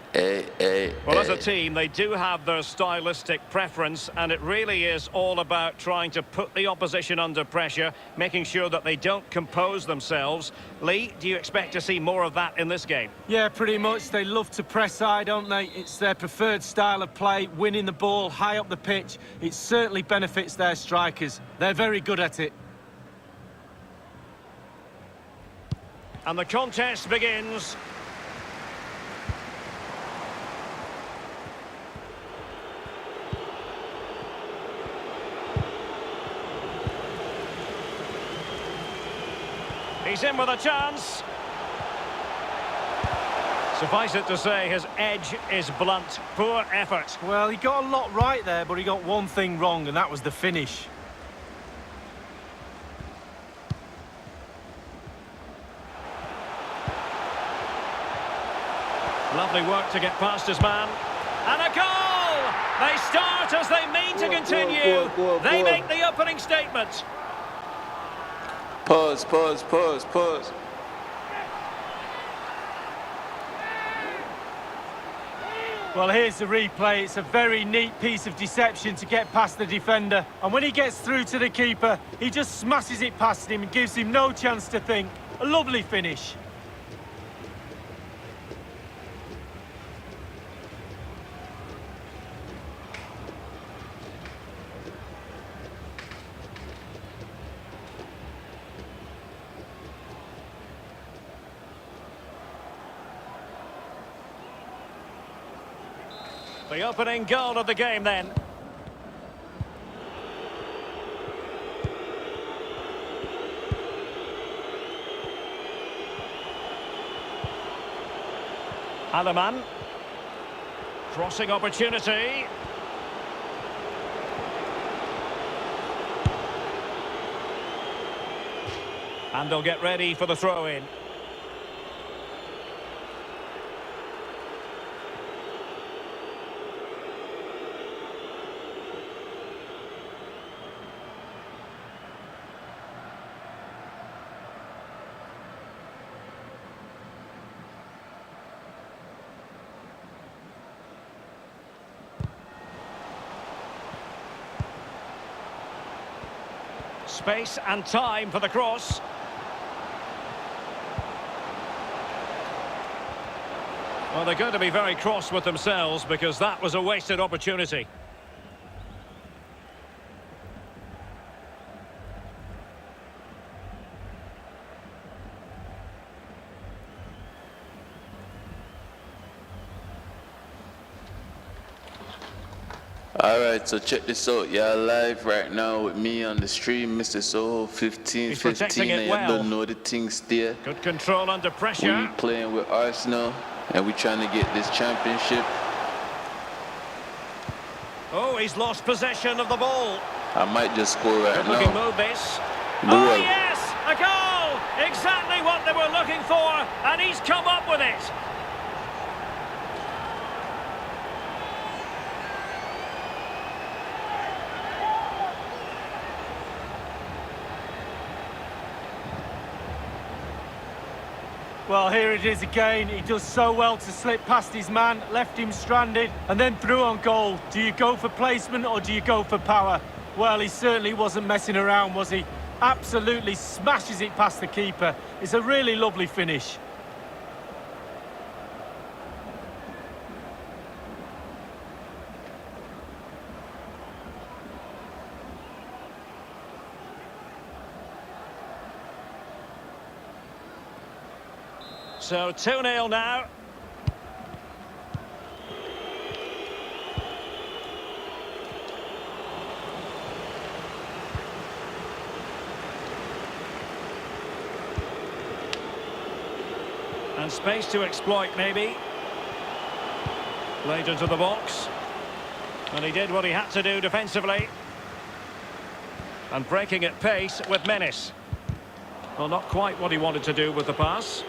Well, as a team, they do have their stylistic preference, and it really is all about trying to put the opposition under pressure, making sure that they don't compose themselves. Lee, do you expect to see more of that in this game? Yeah, pretty much. They love to press high, don't they? It's their preferred style of play, winning the ball high up the pitch. It certainly benefits their strikers. They're very good at it. And the contest begins. He's in with a chance. Suffice it to say, his edge is blunt. Poor effort. Well, he got a lot right there, but he got one thing wrong, and that was the finish. Lovely work to get past his man. And a goal! They start as they mean to continue. They make the opening statement. Pause. Well, here's the replay. It's a very neat piece of deception to get past the defender. And when he gets through to the keeper, he just smashes it past him and gives him no chance to think. A lovely finish. The opening goal of the game then. Aleman. Crossing opportunity. And they'll get ready for the throw-in. Space and time for the cross. Well, they're going to be very cross with themselves because that was a wasted opportunity. Alright, so check this out. Y'all live right now with me on the stream, Mr. Soho 1515, and you don't know the things there. Good control under pressure. We playing with Arsenal, and we're trying to get this championship. Oh, he's lost possession of the ball. I might just score right Good now. looking move this. No. Oh yes, a goal! Exactly what they were looking for, and he's come up with it. Well, here it is again. He does so well to slip past his man, left him stranded, and then through on goal. Do you go for placement or do you go for power? Well, he certainly wasn't messing around, was he? Absolutely smashes it past the keeper. It's a really lovely finish. So 2-0 now. And space to exploit, maybe. Played into the box. And he did what he had to do defensively. And breaking at pace with menace. Well, not quite what he wanted to do with the pass.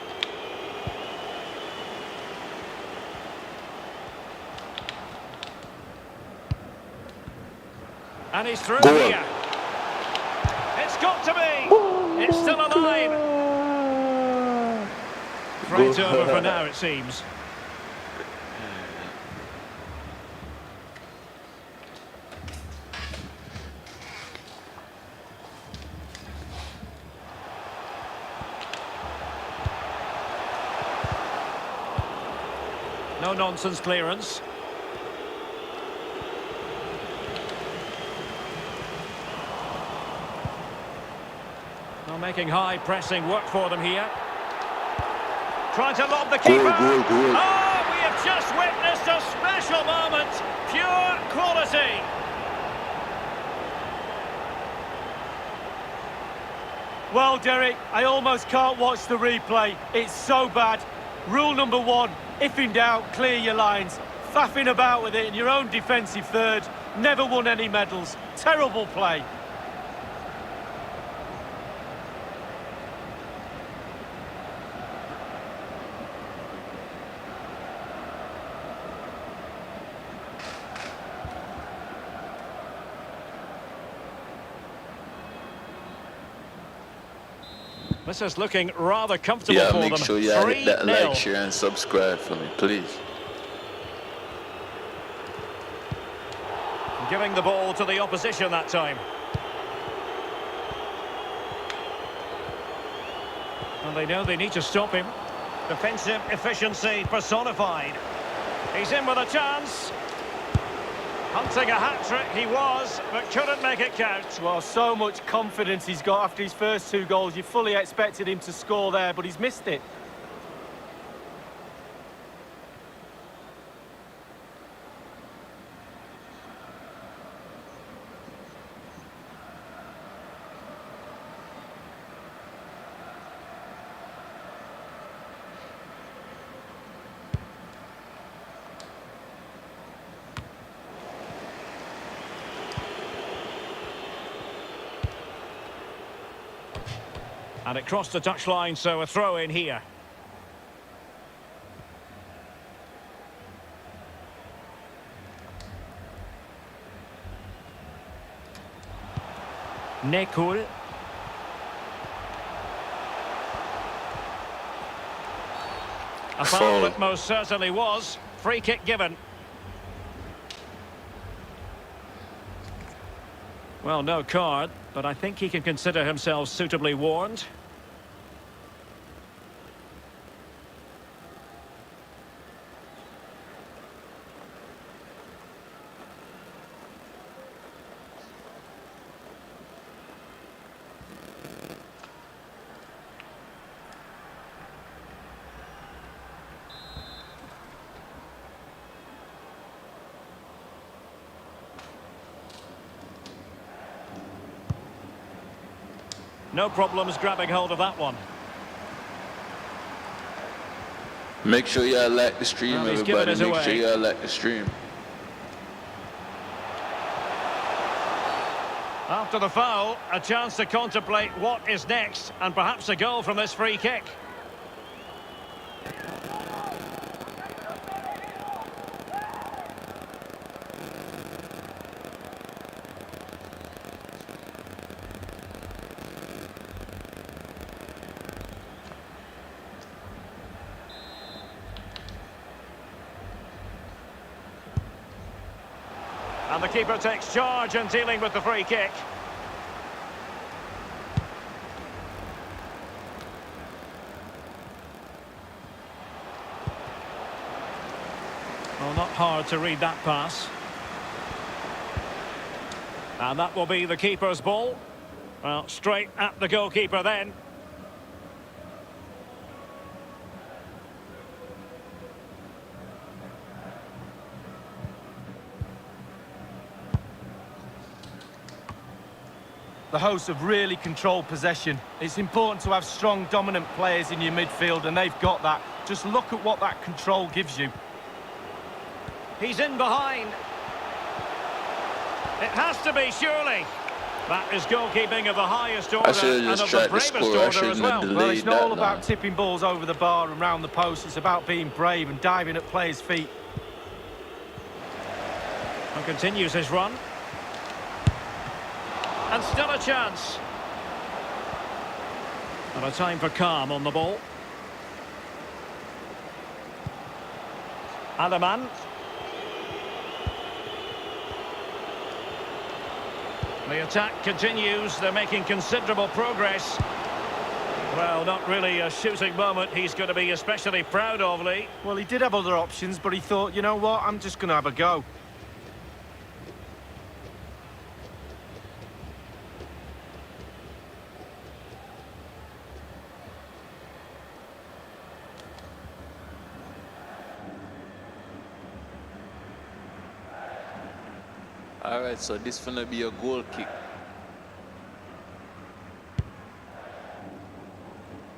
And he's through here. It's got to be. It's still alive. Threat over for now, it seems. No nonsense clearance. Well, making high pressing work for them here. Trying to lob the keeper. Goal. Oh, we have just witnessed a special moment. Pure quality. Well, Derek, I almost can't watch the replay. It's so bad. Rule number one, if in doubt, clear your lines. Faffing about with it in your own defensive third. Never won any medals. Terrible play. This is looking rather comfortable for them. Yeah, make sure you hit that like, share and subscribe for me, please. Giving the ball to the opposition that time. And they know they need to stop him. Defensive efficiency personified. He's in with a chance. Hunting a hat-trick he was, but couldn't make it count. Well, so much confidence he's got after his first two goals. You fully expected him to score there, but he's missed it. And it crossed the touchline, so a throw in here. Nekul. A foul it most certainly was. Free kick given. Well, no card, but I think he can consider himself suitably warned. No problems grabbing hold of that one. Make sure y'all like the stream, Well, everybody. Make sure y'all like the stream. After the foul, a chance to contemplate what is next, and perhaps a goal from this free kick. And the keeper takes charge and dealing with the free kick. Well, not hard to read that pass. And that will be the keeper's ball. Well, straight at the goalkeeper then. The hosts have really controlled possession. It's important to have strong, dominant players in your midfield, and they've got that. Just look at what that control gives you. He's in behind. It has to be, surely. That is goalkeeping of the highest order and of the bravest order as well. Well, it's not all about tipping balls over the bar and round the post. It's about being brave and diving at players' feet. And continues his run. And still a chance. And a time for calm on the ball. Adaman. The attack continues. They're making considerable progress. Well, not really a shooting moment he's going to be especially proud of, Lee. Well, he did have other options, but he thought, you know what, I'm just going to have a go. Alright, so this is gonna be a goal kick.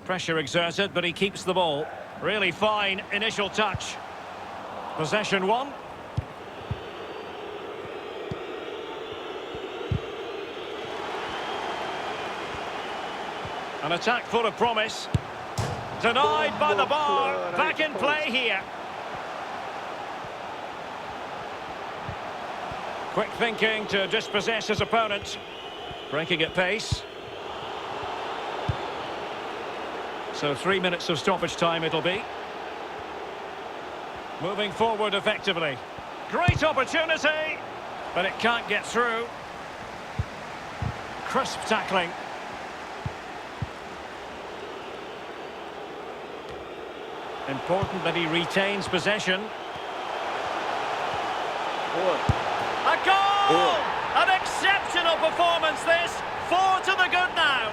Pressure exerted, but he keeps the ball. Really fine initial touch. Possession one. An attack full of promise. Denied by the bar. Back in play here. Quick thinking to dispossess his opponent. Breaking at pace. So 3 minutes of stoppage time it'll be. Moving forward effectively. Great opportunity, but it can't get through. Crisp tackling. Important that he retains possession. A goal! An exceptional performance this. 4 to the good now.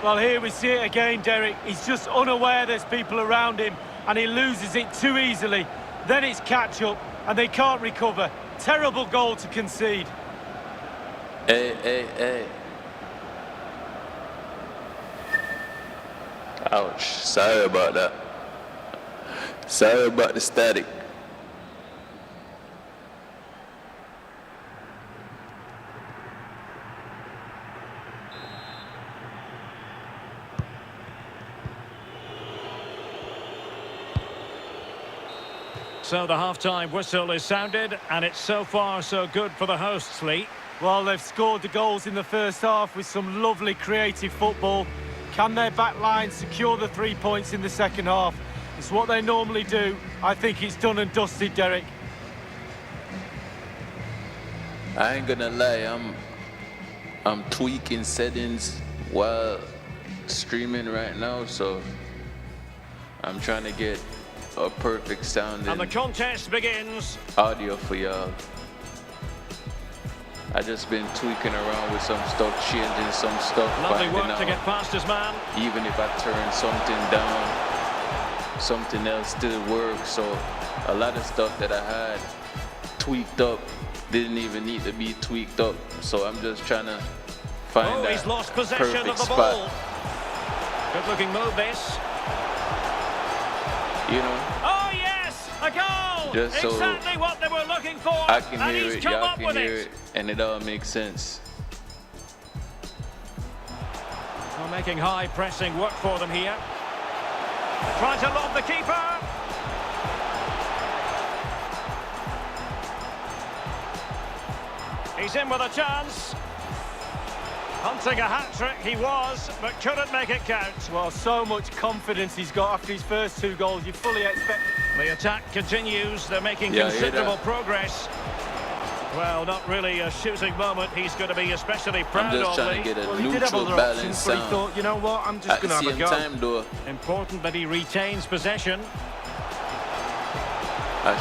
Well, here we see it again, Derek. He's just unaware there's people around him, and he loses it too easily. Then it's catch-up, and they can't recover. Terrible goal to concede. Hey. Ouch. Sorry about that. Sorry about the static. So the half-time whistle is sounded, and it's so far so good for the hosts, Lee. Well, they've scored the goals in the first half with some lovely creative football. Can their back line secure the 3 points in the second half? It's what they normally do. I think it's done and dusted, Derek. I ain't gonna lie, I'm tweaking settings while streaming right now, so I'm trying to get a perfect sound and the contest begins. Audio for y'all. I just been tweaking around with some stuff, changing some stuff. Lovely work to get past his man. Even if I turn something down, something else still works. So a lot of stuff that I had tweaked up didn't even need to be tweaked up. So I'm just trying to find that he's lost possession of the ball. Good looking move this. You know. Oh yes, a goal. Just so exactly what they were looking for. I can hear it, y'all can hear it, and it all makes sense. Well, making high pressing work for them here. Trying to lob the keeper. He's in with a chance. Hunting a hat-trick he was, but couldn't make it count. Well, so much confidence he's got after his first 2 goals. You fully expect... The attack continues. They're making considerable progress. Well, not really a shooting moment. He's going to be especially proud of. I'm just trying to get a neutral balance sound. He thought, you know what, I'm just going to have a go. Time, though. Important that he retains possession. I'm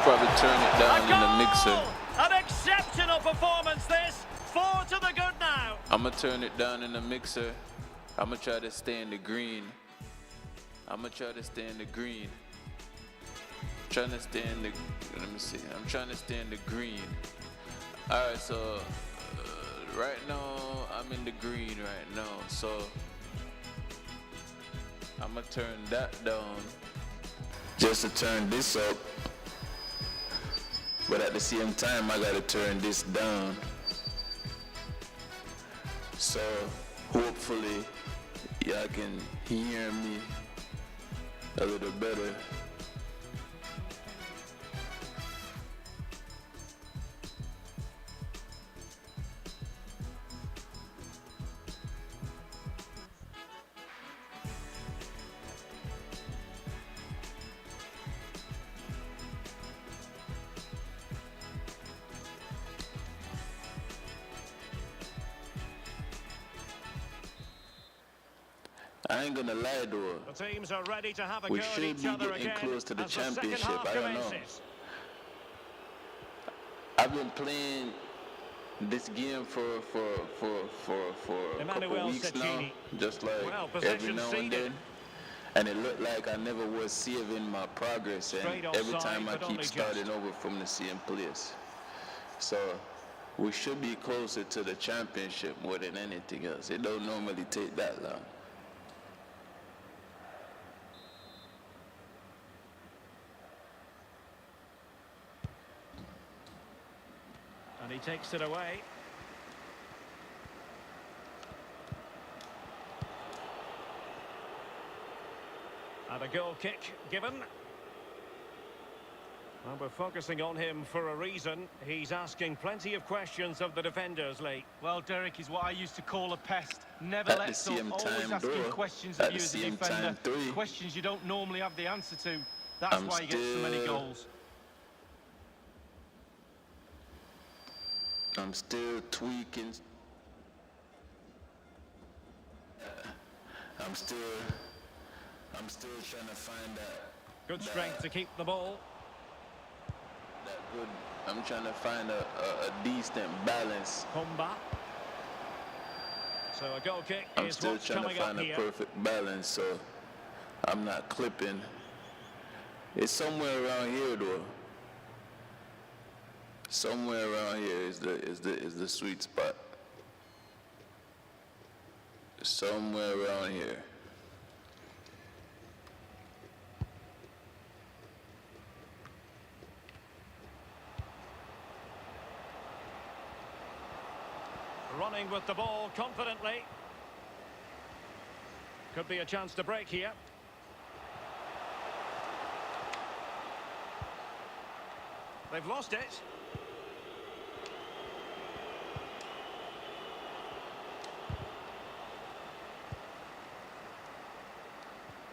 probably turn it down in the mixer. An exceptional performance, this. 4 to the good now. I'm going to turn it down in the mixer. I'm going to try to stay in the green. I'm trying to stay in the, let me see. I'm trying to stay in the green. All right, so right now, I'm in the green right now. So I'm going to turn that down just to turn this up. But at the same time, I got to turn this down. So hopefully y'all can hear me a little better. I ain't gonna lie though. The teams are ready to have a we go should at each be other getting again close to the as championship. The I don't know. I've been playing this game for a couple of weeks now, just like every now and then. And it looked like I never was saving my progress, and every time I keep starting over from the same place. So we should be closer to the championship more than anything else. It don't normally take that long. And he takes it away. And a goal kick given. Well, we're focusing on him for a reason. He's asking plenty of questions of the defenders, Lee. Well, Derek is what I used to call a pest. Never lets up, always asking questions of you as a defender. Questions you don't normally have the answer to. That's why he gets so many goals. I'm still tweaking. I'm still trying to find that. Good strength to keep the ball. Good. I'm trying to find a decent balance. Combat. So a goal kick I'm is still what's trying to find a perfect balance, so I'm not clipping. It's somewhere around here, though. Somewhere around here is the sweet spot. Somewhere around here. Running with the ball confidently. Could be a chance to break here. They've lost it.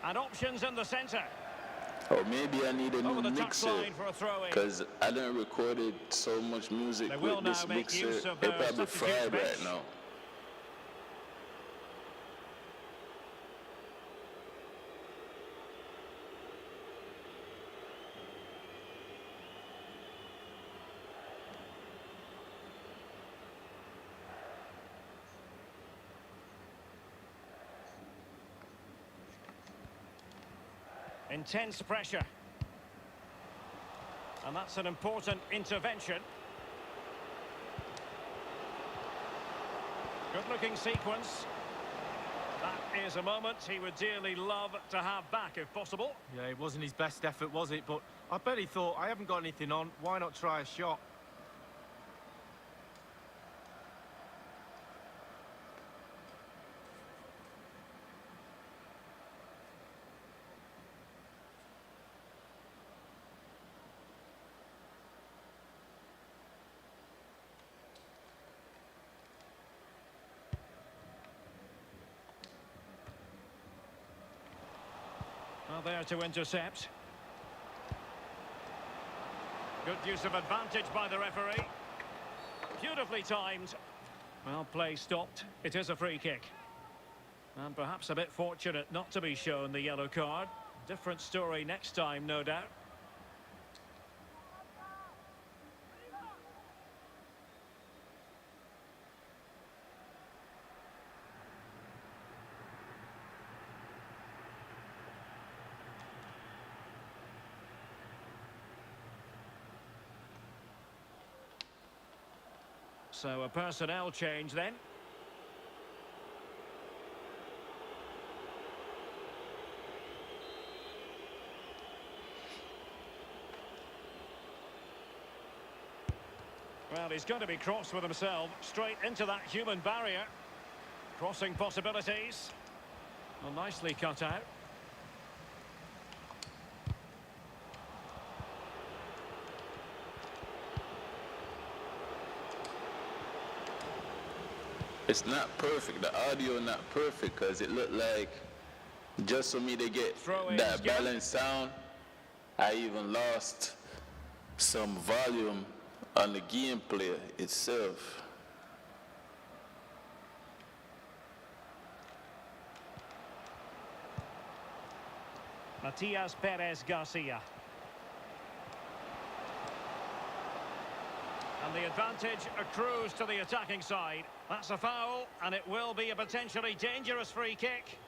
And options in the centre. Or maybe I need a new mixer, because I done recorded so much music with this mixer, it's probably fried right now. Intense pressure. And that's an important intervention. Good-looking sequence. That is a moment he would dearly love to have back if possible. Yeah, it wasn't his best effort, was it? But I bet he thought, I haven't got anything on, why not try a shot? there to intercept. Good use of advantage by the referee. Beautifully timed. Well, play stopped. It is a free kick. And perhaps a bit fortunate not to be shown the yellow card. Different story next time, no doubt. So a personnel change then. Well, he's going to be cross with himself, straight into that human barrier. Crossing possibilities. Well, nicely cut out. It's not perfect. The audio not perfect because it looked like just for me to get that balanced sound, I even lost some volume on the gameplay itself. Matias Perez Garcia. And the advantage accrues to the attacking side. That's a foul, and it will be a potentially dangerous free kick.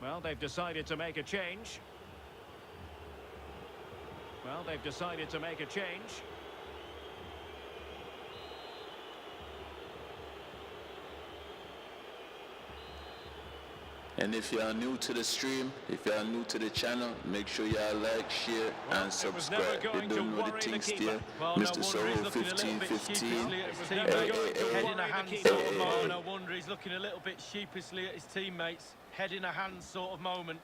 Well, they've decided to make a change. Well, they've decided to make a change. And if you are new to the stream, if you are new to the channel, make sure y'all like, share, and subscribe. You don't know the things there. Mr. Soho 1515. Head in a hand sort of moment. No wonder he's looking a little bit sheepishly at his teammates. Head in a hand sort of moment.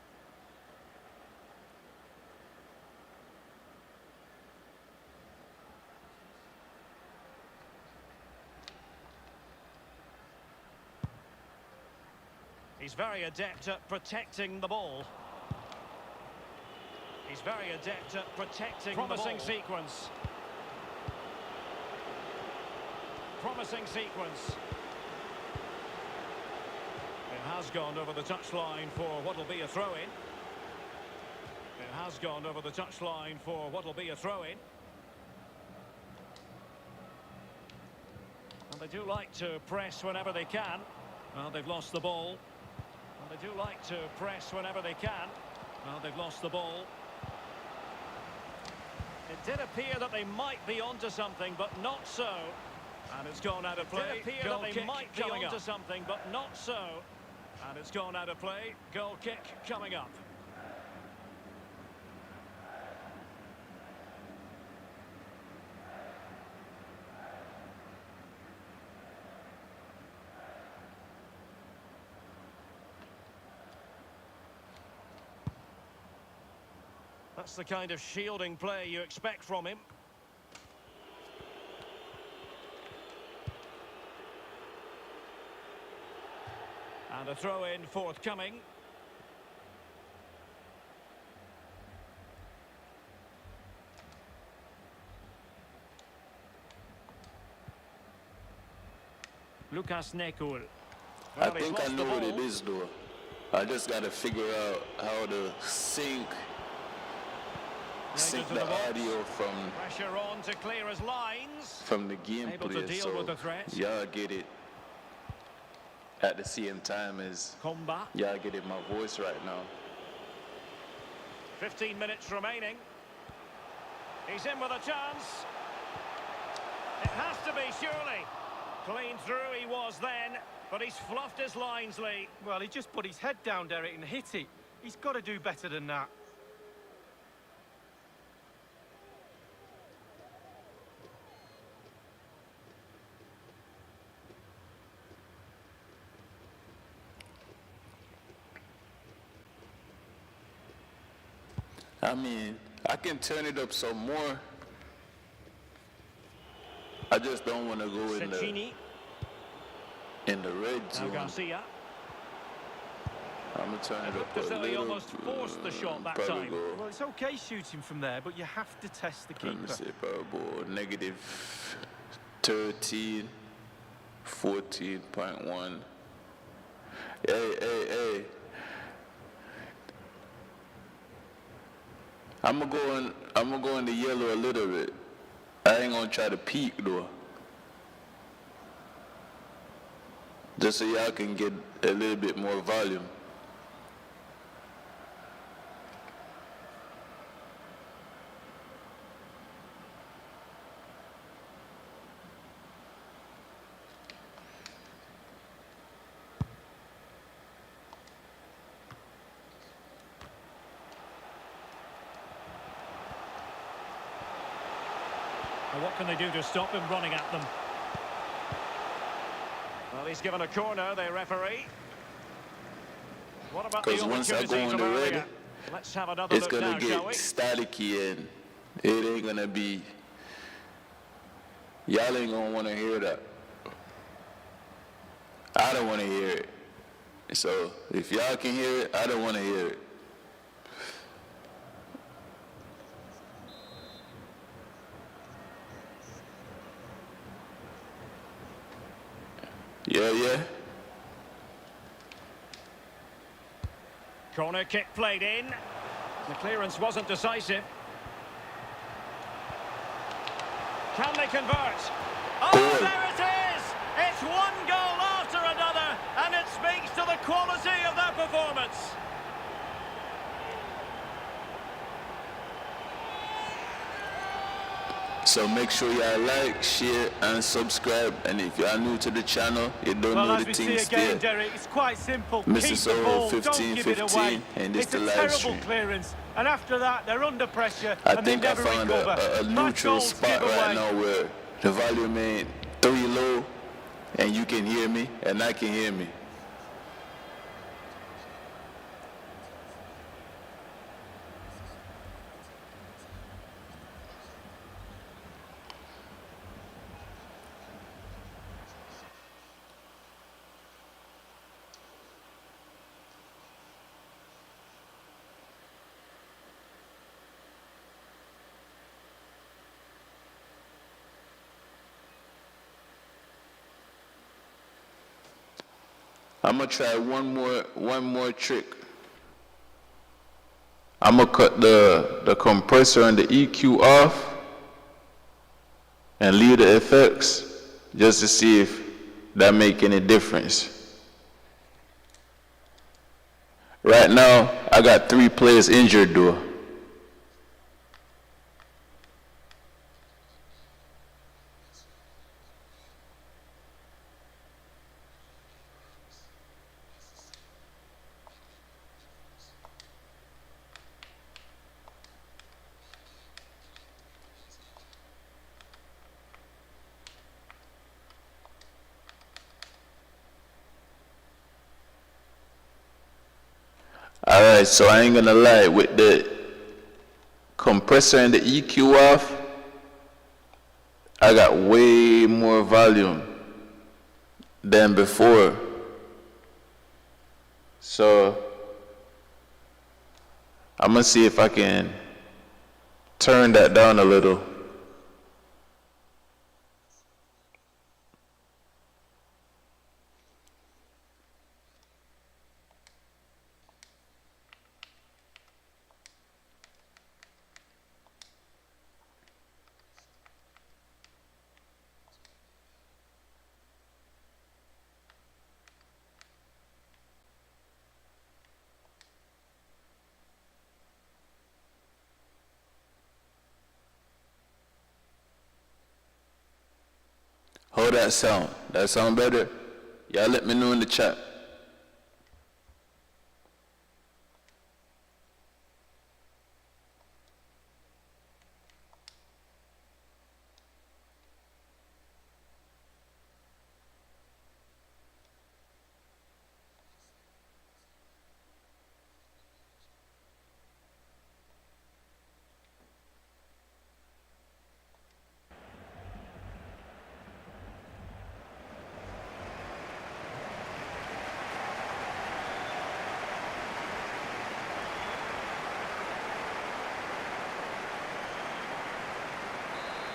He's very adept at protecting the ball. He's very adept at protecting the ball. Promising sequence. Promising sequence. It has gone over the touchline for what will be a throw-in. It has gone over the touchline for what will be a throw-in. And they do like to press whenever they can. Well, they've lost the ball. Well, they do like to press whenever they can. Well, they've lost the ball. It did appear that they might be onto something, but not so. And it's gone out of play. It did appear that they might be onto something, but not so. And it's gone out of play. Goal kick coming up. That's the kind of shielding play you expect from him. And a throw-in forthcoming. Lucas Nekul. I think I know what it is, though. I just got to figure out how to sync the audio from pressure on to clear his lines. From the gameplay, so y'all get it at the same time as y'all get it my voice right now. 15 minutes remaining. He's in with a chance. It has to be, surely. Clean through he was then, but he's fluffed his lines, Lee. Well, he just put his head down, Derek, and hit it. He's got to do better than that. I mean, I can turn it up some more. I just don't want to go in the red zone. Garcia. I'm going to turn it up a As though he little. almost forced the shot that time. Well, it's okay shooting from there, but you have to test the keeper. Let me say probably negative 13, 14.1. Hey. I'm gonna go in the yellow a little bit. I ain't gonna try to peak though. Just so y'all can get a little bit more volume. Well, what can they do to stop him running at them? Well, he's given a corner, the referee. What about the once I go opportunity in from the red, earlier? Let's have another it's look gonna now, shall get we? staticky and it ain't gonna be. Y'all ain't gonna want to hear that. I don't want to hear it. So if y'all can hear it, I don't want to hear it. Yeah. Corner kick played in. The clearance wasn't decisive. Can they convert? Oh, there it is! It's one goal after another, and it speaks to the quality of their performance. So make sure y'all like, share, and subscribe. And if you are new to the channel, you don't know the things there. Derek, it's quite simple. Mr. Keep the ball, don't give it away. and this It's the a live terrible stream. clearance, and after that, they're under pressure, I and they think I never found recover. a neutral spot right now where the volume ain't 3 low, and you can hear me, and I can hear me. I'm gonna try one more trick. I'm gonna cut the compressor and the EQ off and leave the effects just to see if that make any difference. Right now, I got 3 players injured though. Alright, so I ain't gonna lie, with the compressor and the EQ off, I got way more volume than before. So I'm gonna see if I can turn that down a little. How that sound? That sound better? Y'all let me know in the chat.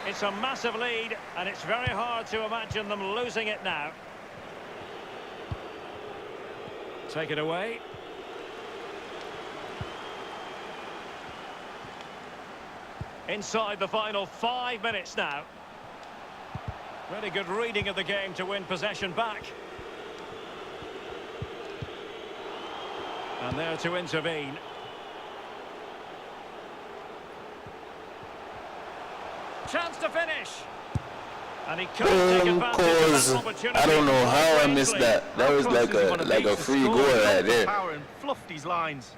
It's a massive lead, and it's very hard to imagine them losing it now. Take it away. Inside the final 5 minutes now. Really good reading of the game to win possession back. And there to intervene. Chance to finish. And he can't take advantage of that opportunity. I don't know how I missed that. That was like a free goal right there. Power and fluffed these lines.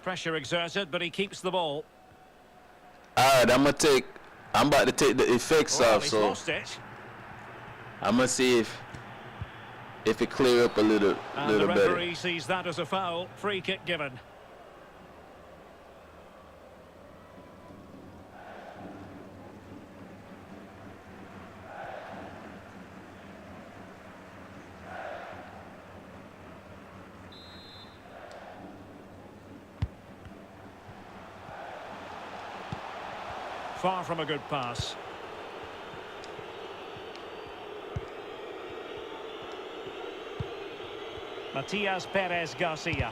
Pressure exerted, but he keeps the ball. All right, I'm about to take the effects off, so lost it. I'm gonna see if it clear up a little And the referee better. sees that as a foul. Free kick given. Far from a good pass. Matias Perez Garcia.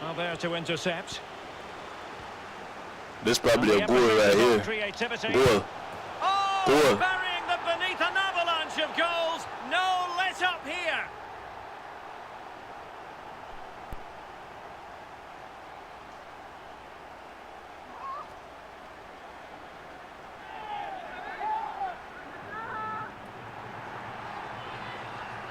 Now there to intercept. This is probably a goal right here. Creativity. Goal. Oh, Goal. burying them beneath an avalanche of goals. No let up here.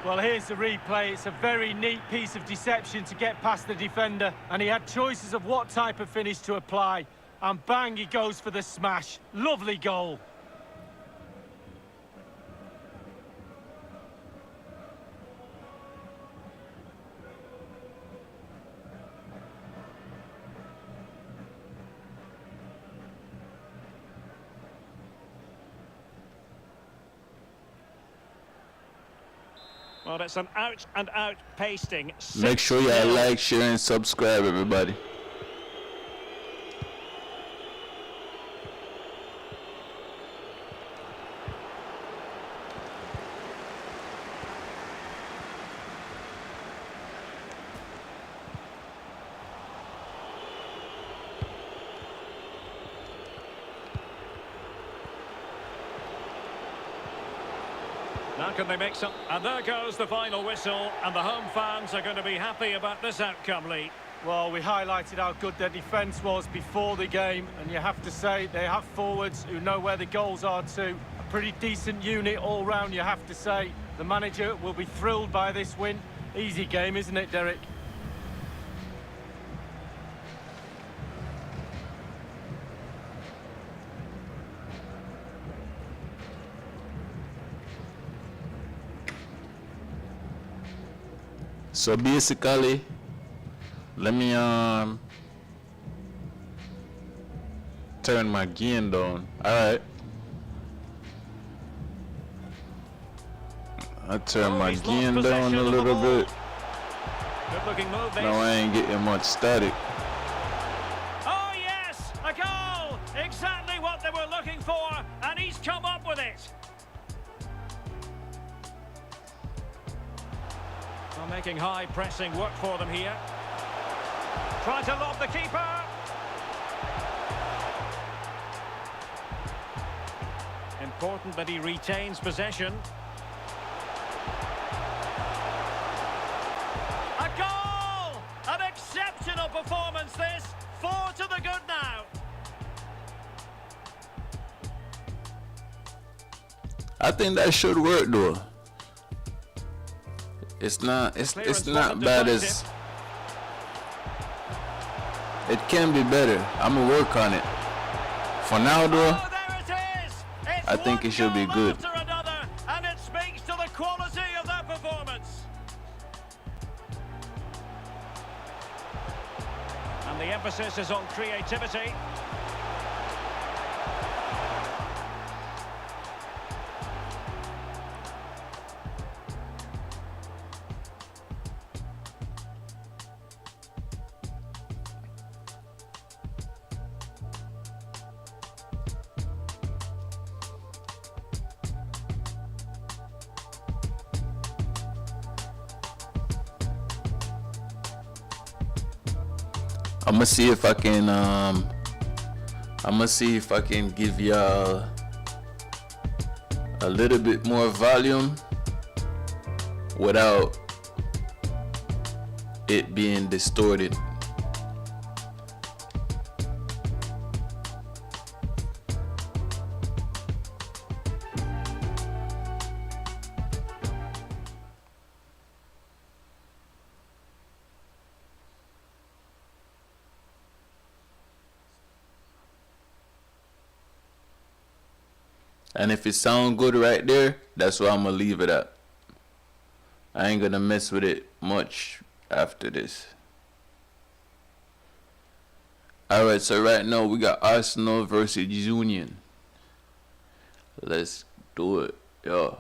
Well, here's the replay. It's a very neat piece of deception to get past the defender, and he had choices of what type of finish to apply. And bang, he goes for the smash. Lovely goal. Well, it's an out-and-out pasting. Make sure you like, share, and subscribe, everybody. Now can they make some... And there goes the final whistle, and the home fans are going to be happy about this outcome, Lee. Well, we highlighted how good their defence was before the game, and you have to say they have forwards who know where the goals are too. A pretty decent unit all round, you have to say. The manager will be thrilled by this win. Easy game, isn't it, Derek? So basically, let me turn my gain down. Alright. I turn my gain down a little bit. Good looking move this. Now I ain't getting much static. Oh yes, a goal! Exactly what they were looking for, and he's come up with it. Well, making high pressing work for them here. Trying to lob the keeper. Important that he retains possession. A goal! An exceptional performance this. 4 to the good now. I think that should work though. It's not bad as it can be better. I'm gonna work on it. For now though, Oh, there it is. It's I think one it should be goal good. after another, and it speaks to the quality of that performance. And the emphasis is on creativity. I'm gonna see if I can give y'all a little bit more volume without it being distorted. And if it sound good right there, that's where I'm gonna leave it at. I ain't gonna mess with it much after this. Alright, so right now we got Arsenal versus Union. Let's do it. Yeah.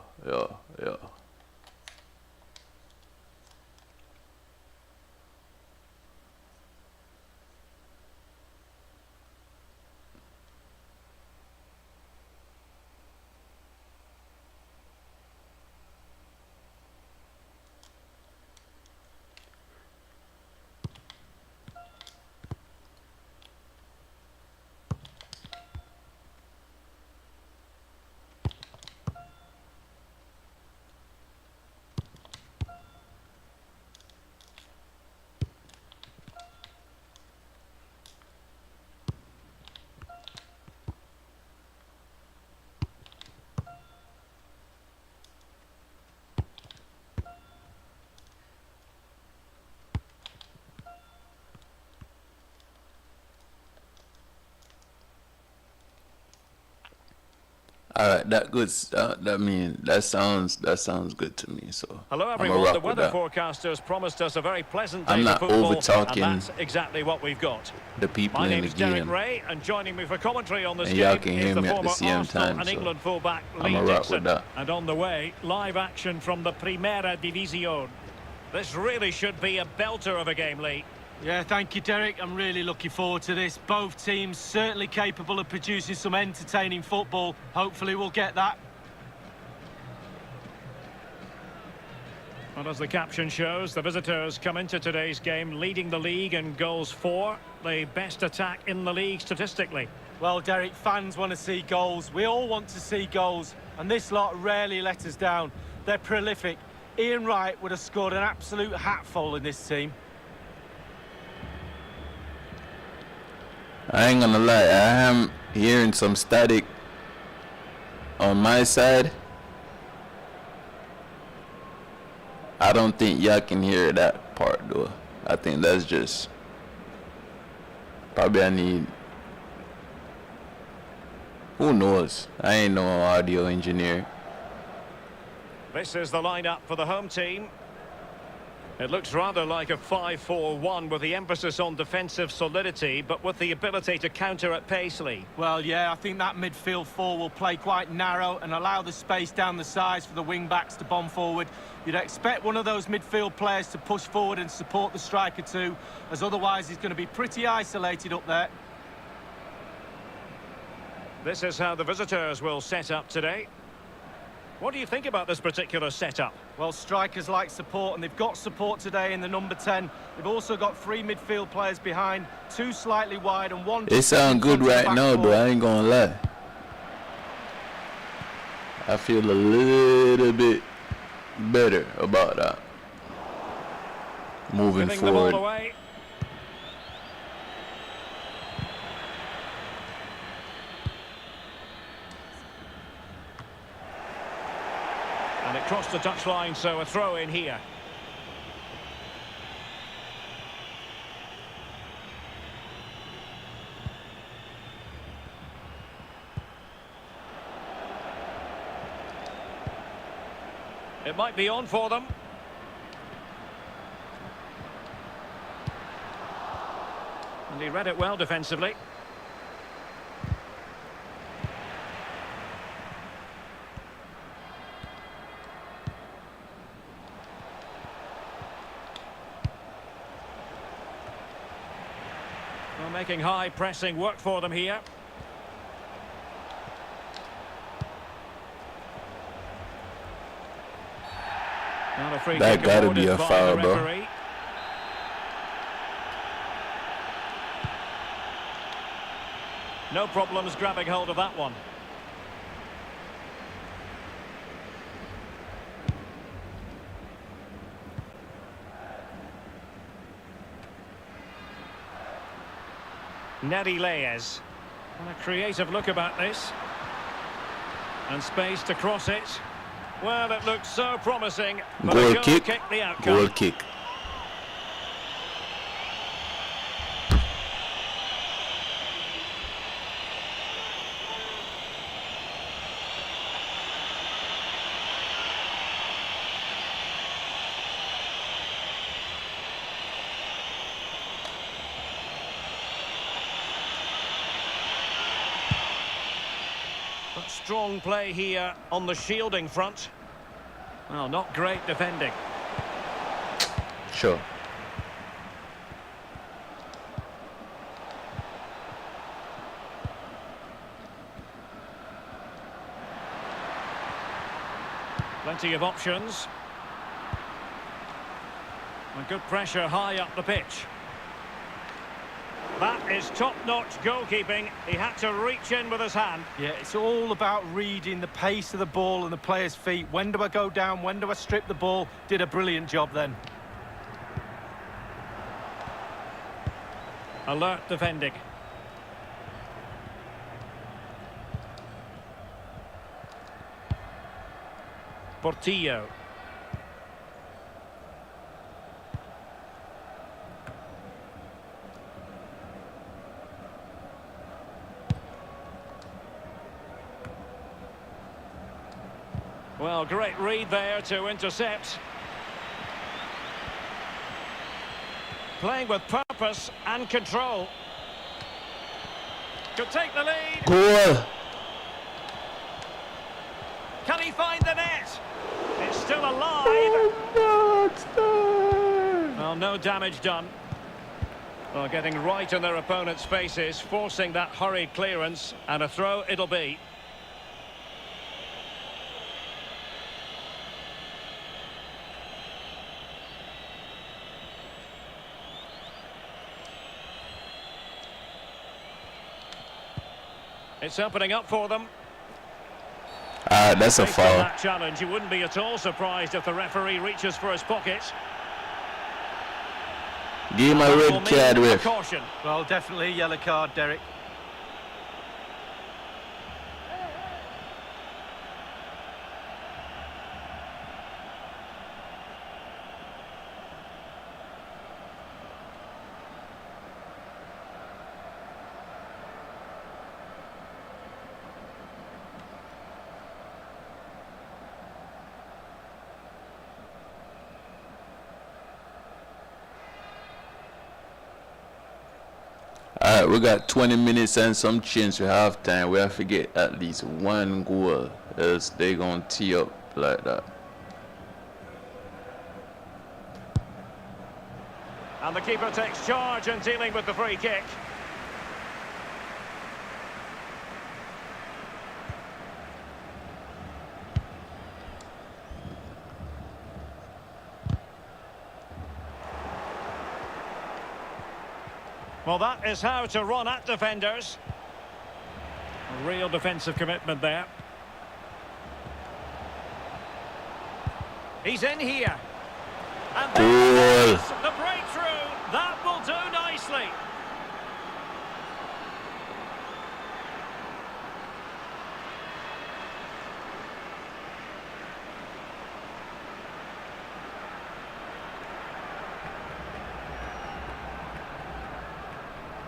Alright, that sounds good to me. So hello everyone. The weather forecasters promised us a very pleasant day. I'm not over talking. And that's exactly what we've got. The people My in name the is game. Derek Ray, and joining me for commentary on this And game y'all can hear is the me at the former same Arsenal time, and so England fullback Lee I'ma rock Dixon. with that. And on the way, live action from the Primera División. This really should be a belter of a game, Lee. Yeah, thank you, Derek. I'm really looking forward to this. Both teams certainly capable of producing some entertaining football. Hopefully we'll get that. And as the caption shows, the visitors come into today's game leading the league in goals for, the best attack in the league statistically. Well, Derek, fans want to see goals. We all want to see goals, and this lot rarely let us down. They're prolific. Ian Wright would have scored an absolute hatful in this team. I ain't gonna lie, I am hearing some static on my side. I don't think y'all can hear that part though. I think that's just probably I need, who knows? I ain't no audio engineer. This is the lineup for the home team. It looks rather like a 5-4-1 with the emphasis on defensive solidity, but with the ability to counter at pace, Lee. Well, yeah, I think that midfield four will play quite narrow and allow the space down the sides for the wing-backs to bomb forward. You'd expect one of those midfield players to push forward and support the striker too, as otherwise he's going to be pretty isolated up there. This is how the visitors will set up today. What do you think about this particular setup? Well, strikers like support, and they've got support today in the number 10. They've also got 3 midfield players behind, 2 slightly wide and 1... It sounds good right now, though, I ain't gonna lie. I feel a little bit better about that. Moving Giving forward. The ball away. And it crossed the touchline, so a throw in here. It might be on for them. And he read it well defensively. Well, making high pressing work for them here. That gotta be a foul, bro. No problems grabbing hold of that one. Neri Leyes. And a creative look about this. And space to cross it. Well, it looks so promising. But Goal kick. The outcome. Goal kick. But strong play here on the shielding front. Well, not great defending. Sure. Plenty of options. And good pressure high up the pitch. That is top-notch goalkeeping. He had to reach in with his hand. Yeah, it's all about reading the pace of the ball and the player's feet. When do I go down? When do I strip the ball? Did a brilliant job then. Alert defending. Portillo. Well, great read there to intercept. Playing with purpose and control. Could take the lead. Goal. Can he find the net? It's still alive. Well, no damage done. Well, getting right in their opponent's faces, forcing that hurried clearance, and a throw it'll be. It's opening up for them. That's a Based on foul. that challenge, you wouldn't be at all surprised if the referee reaches for his pocket. Give him a That will red card, mean a ref. caution. Well, definitely a yellow card, Derek. Alright, we got 20 minutes and some change to half time. We have to get at least one goal, else they gonna tee up like that. And the keeper takes charge and dealing with the free kick. Well, that is how to run at defenders. A real defensive commitment there. He's in here. And there it is, the breakthrough. That will do nicely.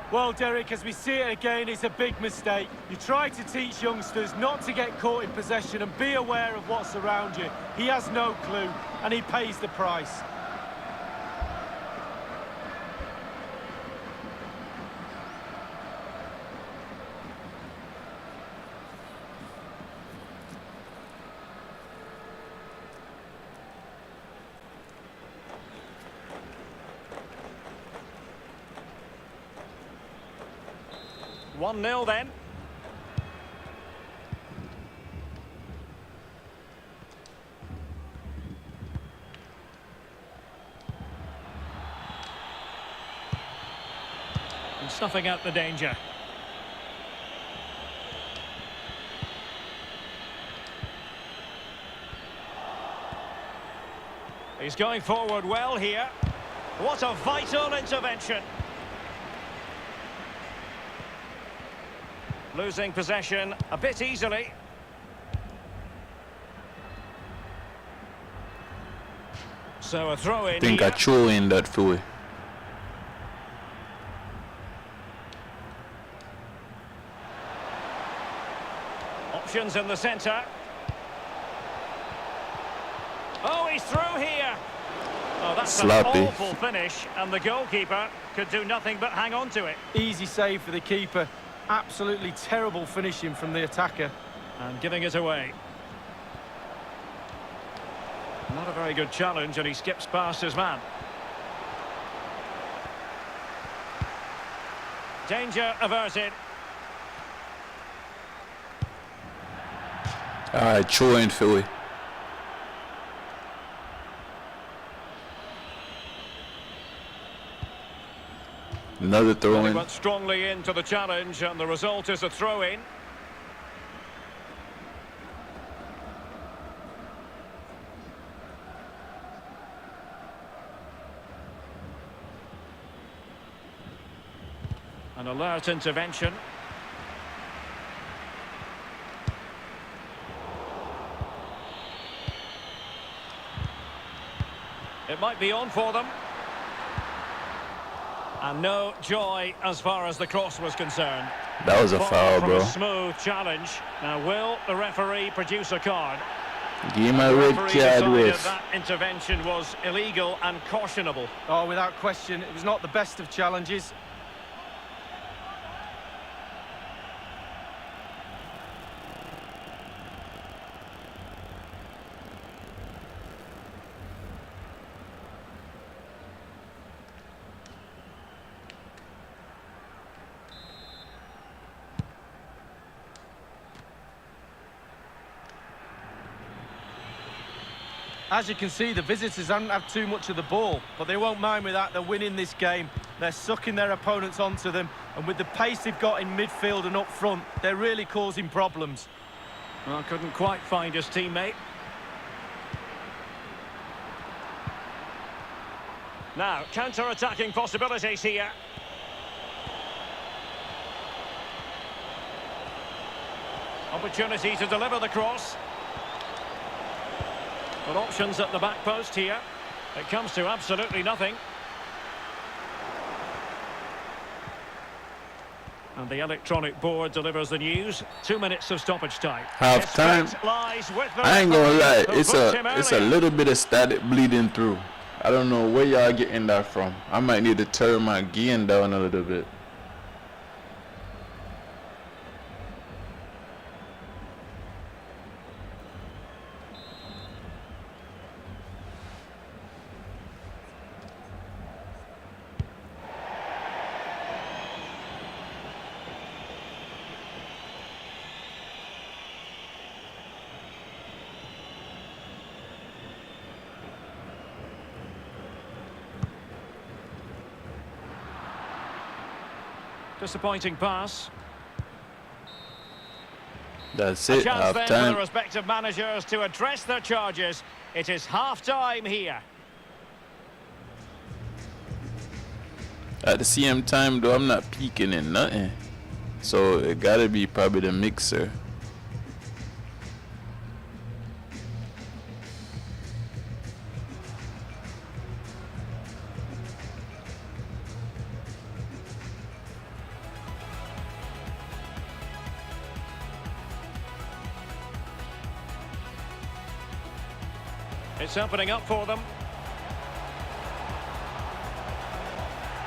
Well, Derek, as we see it again, it's a big mistake. You try to teach youngsters not to get caught in possession and be aware of what's around you. He has no clue, and he pays the price. One 0 then. And snuffing out the danger. He's going forward well here. What a vital intervention. Losing possession a bit easily. So a throw in. I think here. I threw in that Philly. Options in the centre. Oh, he's through here. Oh, that's Sloppy. an awful finish, and the goalkeeper could do nothing but hang on to it. Easy save for the keeper. Absolutely terrible finishing from the attacker. And giving it away. Not a very good challenge, and he skips past his man. Danger averted. Alright, throw in Philly. Another throw Well, he in. went strongly into the challenge, and the result is a throw-in. An alert intervention. It might be on for them. And no joy as far as the cross was concerned. That was a foul, From bro. a smooth challenge. Now, will the referee produce a card? Give him a red card decided with. that intervention was illegal and cautionable. Oh, without question, it was not the best of challenges. As you can see, the visitors haven't had too much of the ball, but they won't mind with that. They're winning this game. They're sucking their opponents onto them, and with the pace they've got in midfield and up front, they're really causing problems. Well, couldn't quite find his teammate. Now, counter-attacking possibilities here. Opportunity to deliver the cross. But options at the back post here. It comes to absolutely nothing. And the electronic board delivers the news. 2 minutes of stoppage time. Half time. Lies with the I ain't gonna lie, referee who it's booked a him little bit of static bleeding through. I don't know where y'all getting that from. I might need to turn my gain down a little bit. Disappointing pass. That's A it, chance half then for the time. respective managers to address their charges. It is half-time here. At the same time though, I'm not peeking in nothing. So it gotta be probably the mixer. It's opening up for them.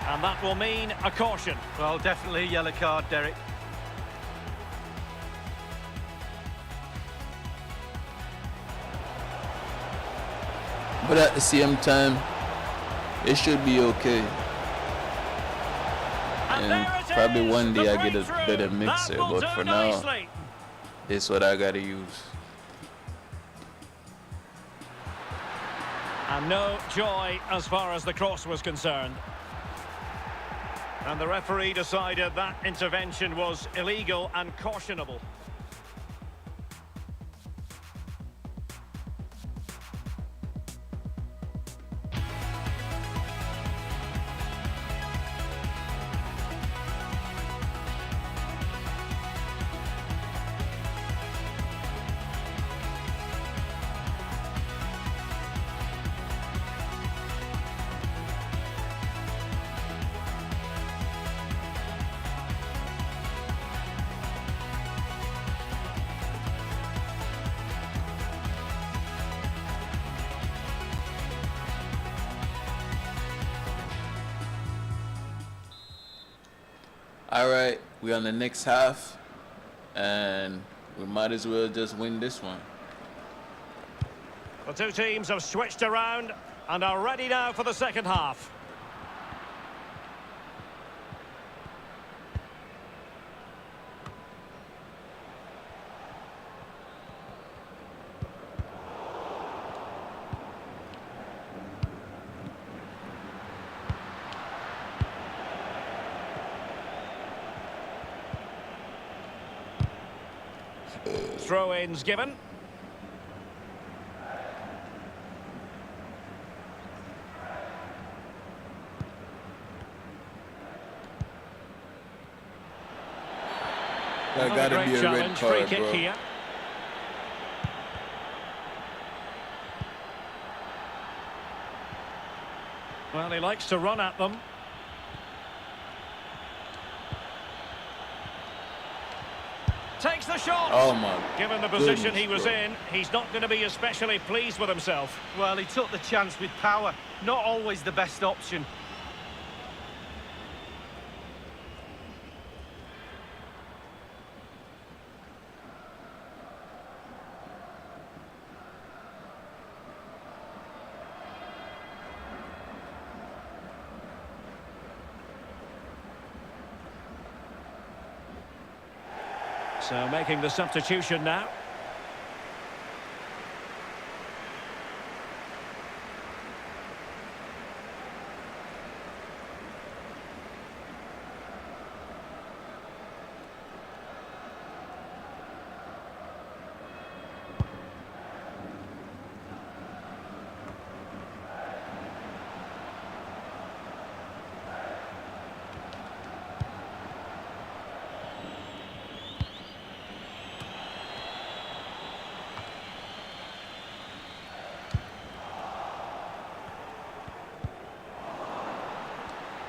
And that will mean a caution. Well, definitely a yellow card, Derek. But at the same time, it should be okay. And there it probably is, one day the I get a breakthrough. better That mixer, will but do for now, nicely. it's what I gotta use. And no joy as far as the cross was concerned. And the referee decided that intervention was illegal and cautionable. All right, we're on the next half, and we might as well just win this one. The two teams have switched around and are ready now for the second half. Throw-ins given. That gotta be a red card, free kick bro. Here. Well, he likes to run at them. Takes the shot. Oh my! Given the position he was in, he's not going to be especially pleased with himself. Well, he took the chance with power. Not always the best option. So making the substitution now.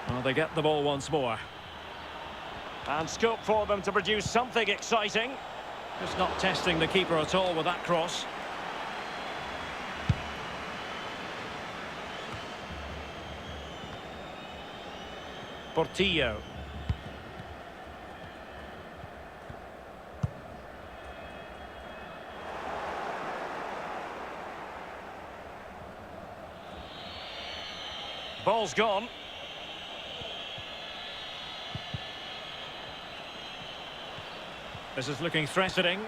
Well, they get the ball once more. And scope for them to produce something exciting. Just not testing the keeper at all with that cross. Portillo. Ball's gone. This is looking threatening.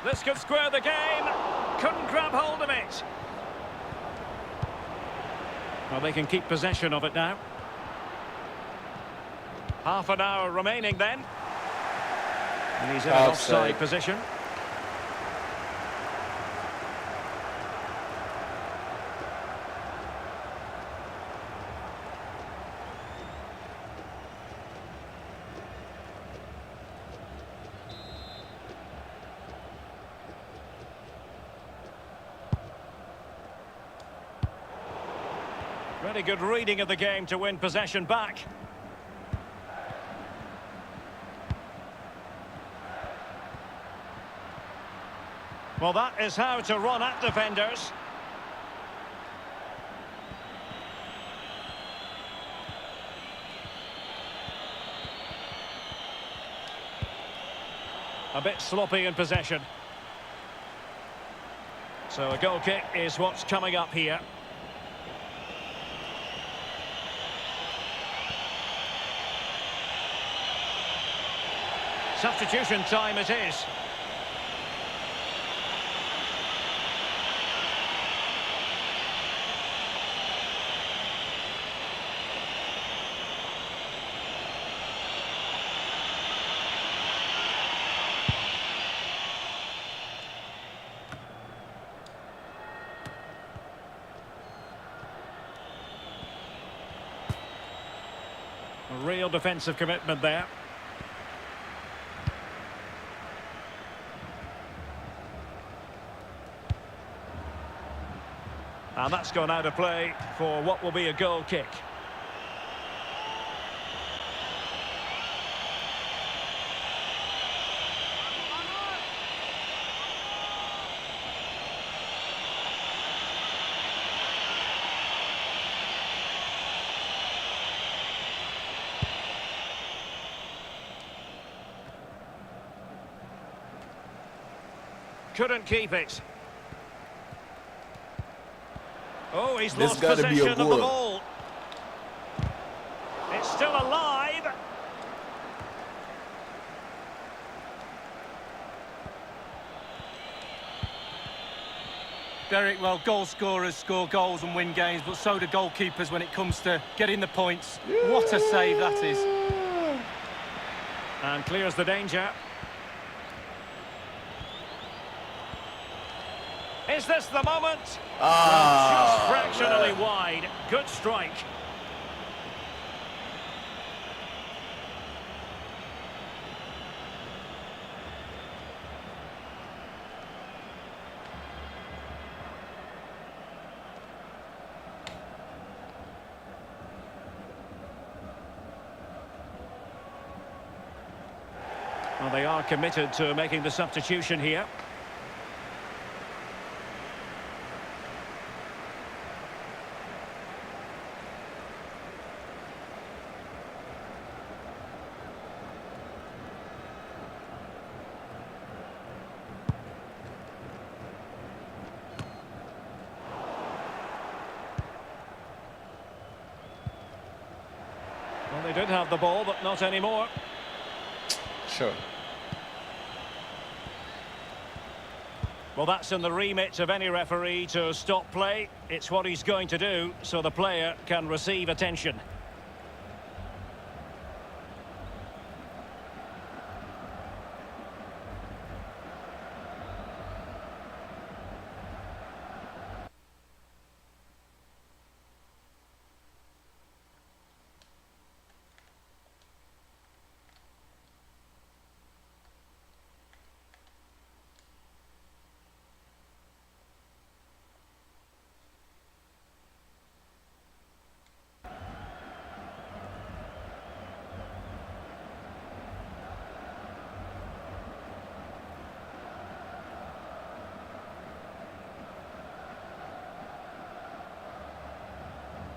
This could square the game. Couldn't grab hold of it. Well, they can keep possession of it now. Half an hour remaining then. And he's in an offside position. Really good reading of the game to win possession back. Well, that is how to run at defenders. A bit sloppy in possession. So a goal kick is what's coming up here. Substitution time it is. A real defensive commitment there. And that's gone out of play for what will be a goal kick. Couldn't keep it. Oh, he's This lost gotta be a possession of the goal. ball. It's still alive. Derek, well, goal scorers score goals and win games, but so do goalkeepers when it comes to getting the points. What a save that is. And clears the danger. Is this the moment? Just fractionally wide. Good strike. Well, they are committed to making the substitution here. Well, they did have the ball, but not anymore. Sure. Well, that's in the remit of any referee to stop play. It's what he's going to do, so the player can receive attention.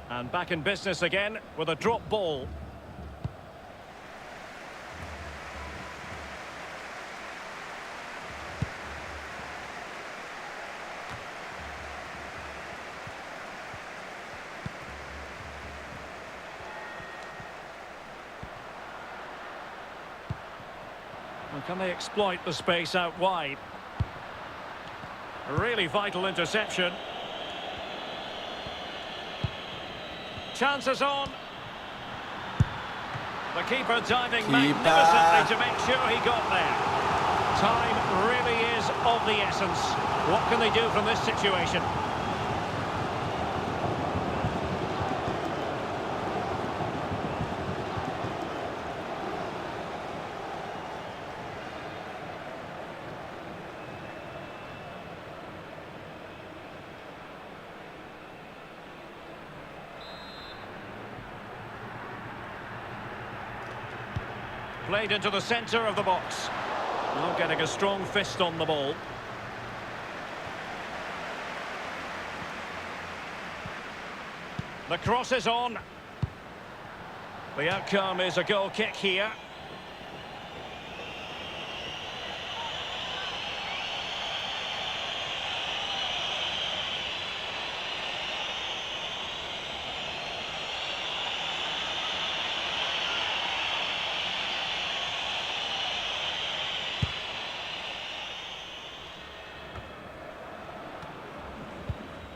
And back in business again with a drop ball. And can they exploit the space out wide? A really vital interception. Chances on. The keeper diving magnificently to make sure he got there. Time really is of the essence. What can they do from this situation? Played into the centre of the box. Not getting a strong fist on the ball. The cross is on. The outcome is a goal kick here.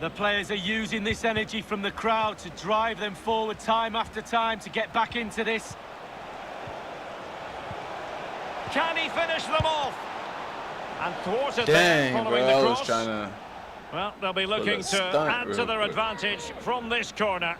The players are using this energy from the crowd to drive them forward time after time to get back into this. Can he finish them off? And thwarted Dang, there following bro, the I was cross. trying to... Well, they'll be looking to add to their advantage from this corner.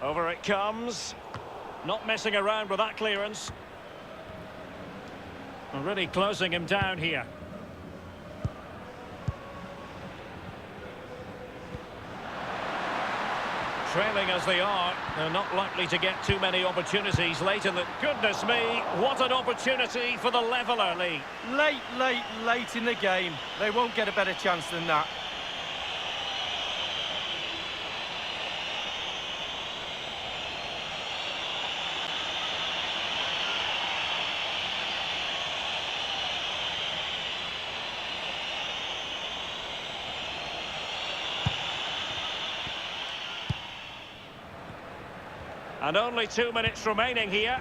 Over it comes. Not messing around with that clearance. Already closing him down here. Trailing as they are, they're not likely to get too many opportunities late in the... Goodness me, what an opportunity for the leveller, Lee. Late in the game. They won't get a better chance than that. And only 2 minutes remaining here.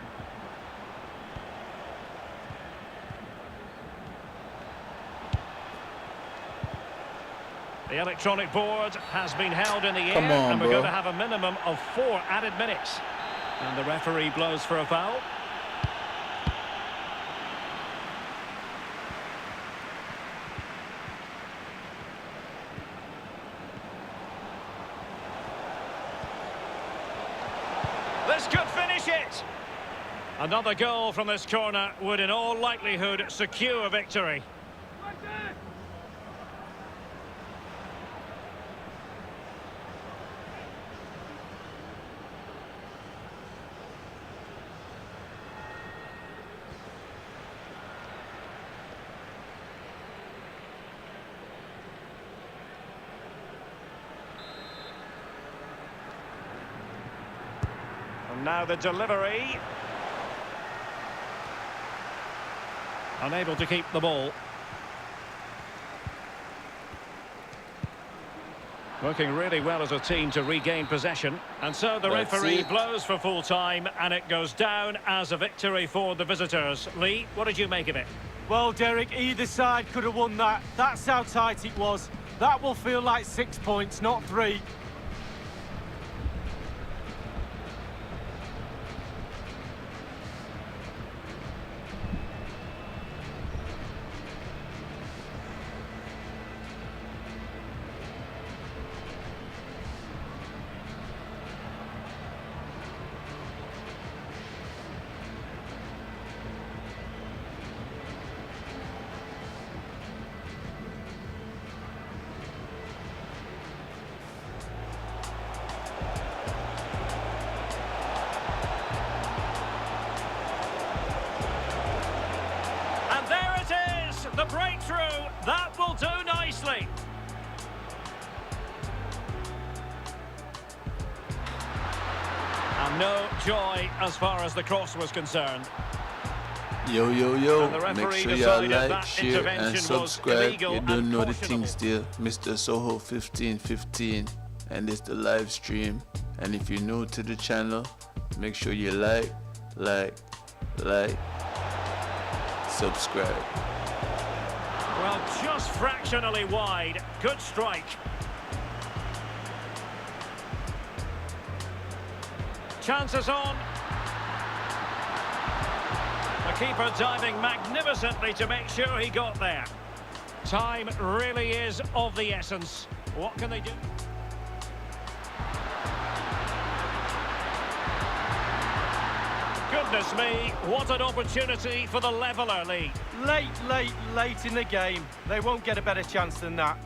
The electronic board has been held in the air, and we're going to have a minimum of 4 added minutes. And the referee blows for a foul. This could finish it. Another goal from this corner would in all likelihood secure victory. And now the delivery. Unable to keep the ball. Working really well as a team to regain possession. And so the referee blows for full time, and it goes down as a victory for the visitors. Lee, what did you make of it? Well, Derek, either side could have won that. That's how tight it was. That will feel like 6 points, not 3. The breakthrough, that will do nicely. And no joy as far as the cross was concerned. Yo, make sure y'all like, share and subscribe. You don't know the things there. Mr. Soho 1515, and it's the live stream. And if you're new to the channel, make sure you like, subscribe. Well, just fractionally wide. Good strike. Chances on. The keeper diving magnificently to make sure he got there. Time really is of the essence. What can they do? Goodness me, what an opportunity for the leveller, Lee. Late in the game. They won't get a better chance than that.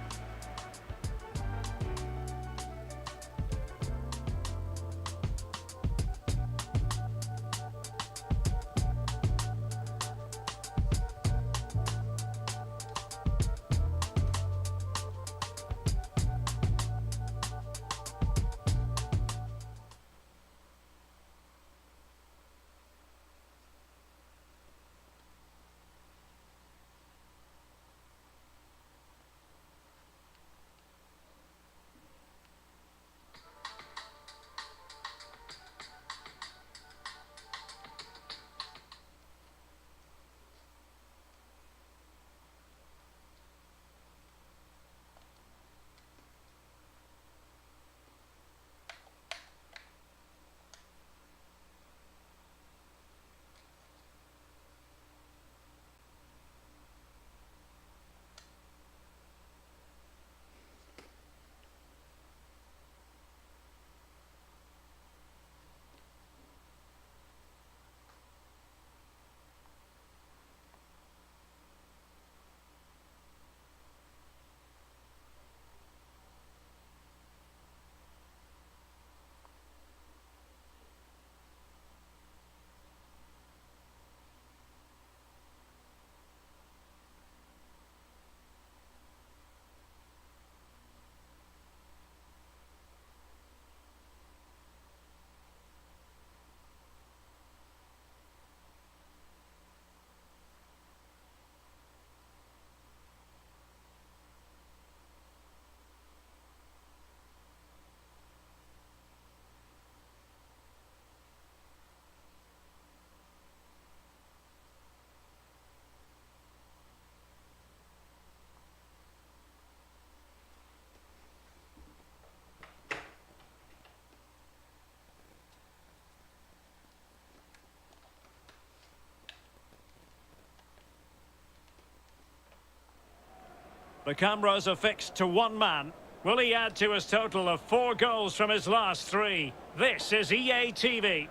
The cameras are fixed to one man. Will he add to his total of 4 goals from his last 3? This is EA TV.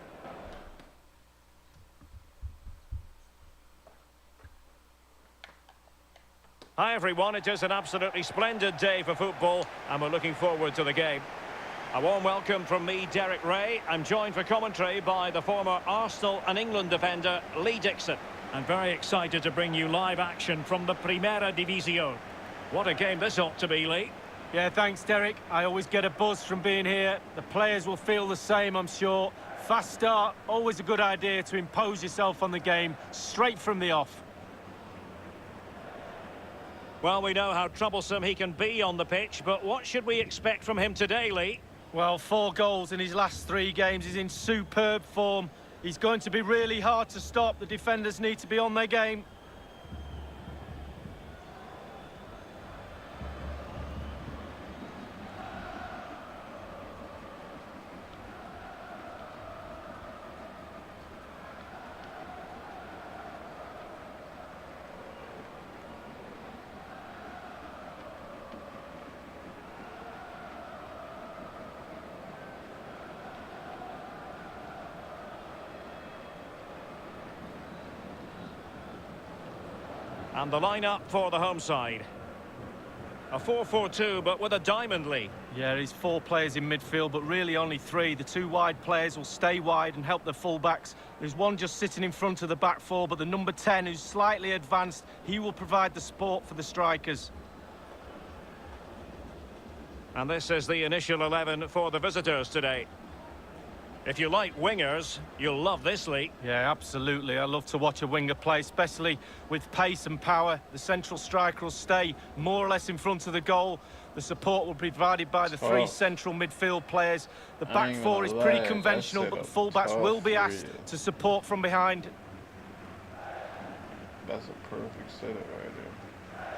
Hi everyone, it is an absolutely splendid day for football and we're looking forward to the game. A warm welcome from me, Derek Ray. I'm joined for commentary by the former Arsenal and England defender, Lee Dixon. I'm very excited to bring you live action from the Primera División. What a game this ought to be, Lee. Yeah, thanks, Derek. I always get a buzz from being here. The players will feel the same, I'm sure. Fast start, always a good idea to impose yourself on the game, straight from the off. Well, we know how troublesome he can be on the pitch, but what should we expect from him today, Lee? Well, 4 goals in his last 3 games. He's in superb form. He's going to be really hard to stop. The defenders need to be on their game. And the lineup for the home side. A 4-4-2, but with a diamond, Lee. Yeah, he's 4 players in midfield, but really only 3. The 2 wide players will stay wide and help the full-backs. There's one just sitting in front of the back 4, but the number 10, who's slightly advanced, he will provide the support for the strikers. And this is the initial 11 for the visitors today. If you like wingers, you'll love this, Lee. Yeah, absolutely. I love to watch a winger play, especially with pace and power. The central striker will stay more or less in front of the goal. The support will be provided by the 3 central midfield players. The back 4 is pretty conventional, but the full-backs will be asked to support from behind. That's a perfect setup right there.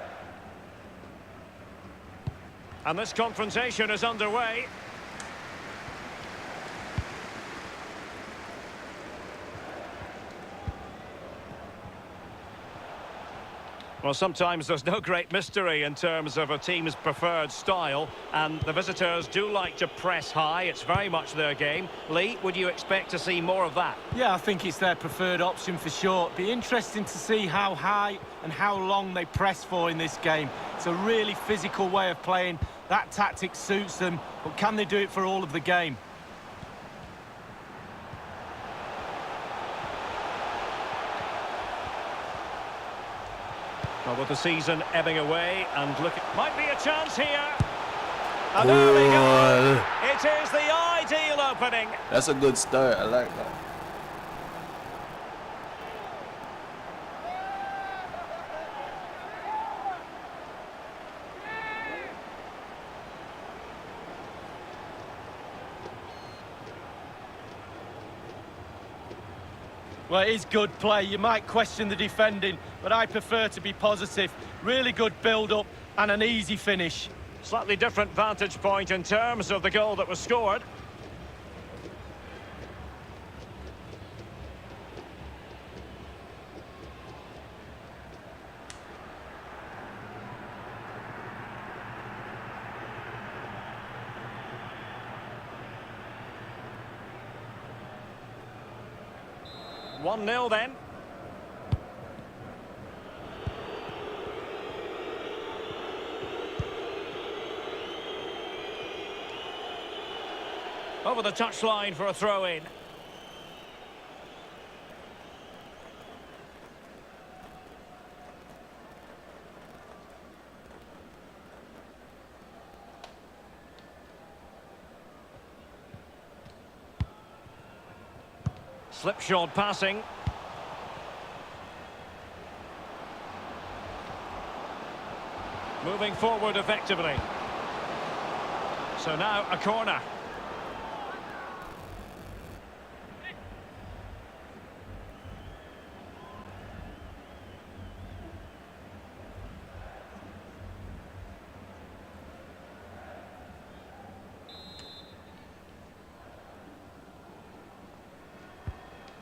And this confrontation is underway. Well, sometimes there's no great mystery in terms of a team's preferred style, and the visitors do like to press high. It's very much their game. Lee, would you expect to see more of that? Yeah, I think it's their preferred option for sure. Be interesting to see how high and how long they press for in this game. It's a really physical way of playing. That tactic suits them, but can they do it for all of the game? Well, with the season ebbing away and look, might be a chance here. And there we go. It is the ideal opening. That's a good start. I like that. Well, it is good play. You might question the defending, but I prefer to be positive. Really good build-up and an easy finish. Slightly different vantage point in terms of the goal that was scored. One 1-0 then. Over the touchline for a throw-in. Slipshod passing. Moving forward effectively. So now a corner.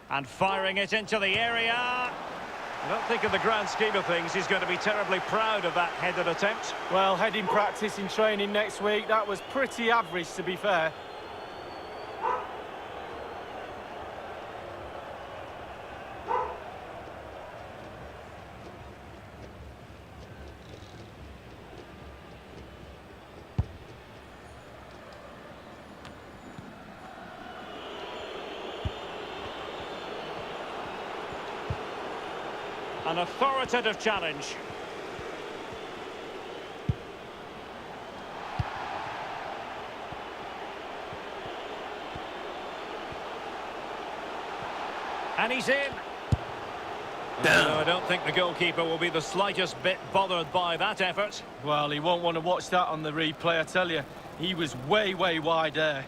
And firing it into the area. I don't think in the grand scheme of things he's going to be terribly proud of that headed attempt. Well, heading practice in training next week, that was pretty average, to be fair. An authoritative challenge. And he's in. No, I don't think the goalkeeper will be the slightest bit bothered by that effort. Well, he won't want to watch that on the replay, I tell you. He was way, way wide there.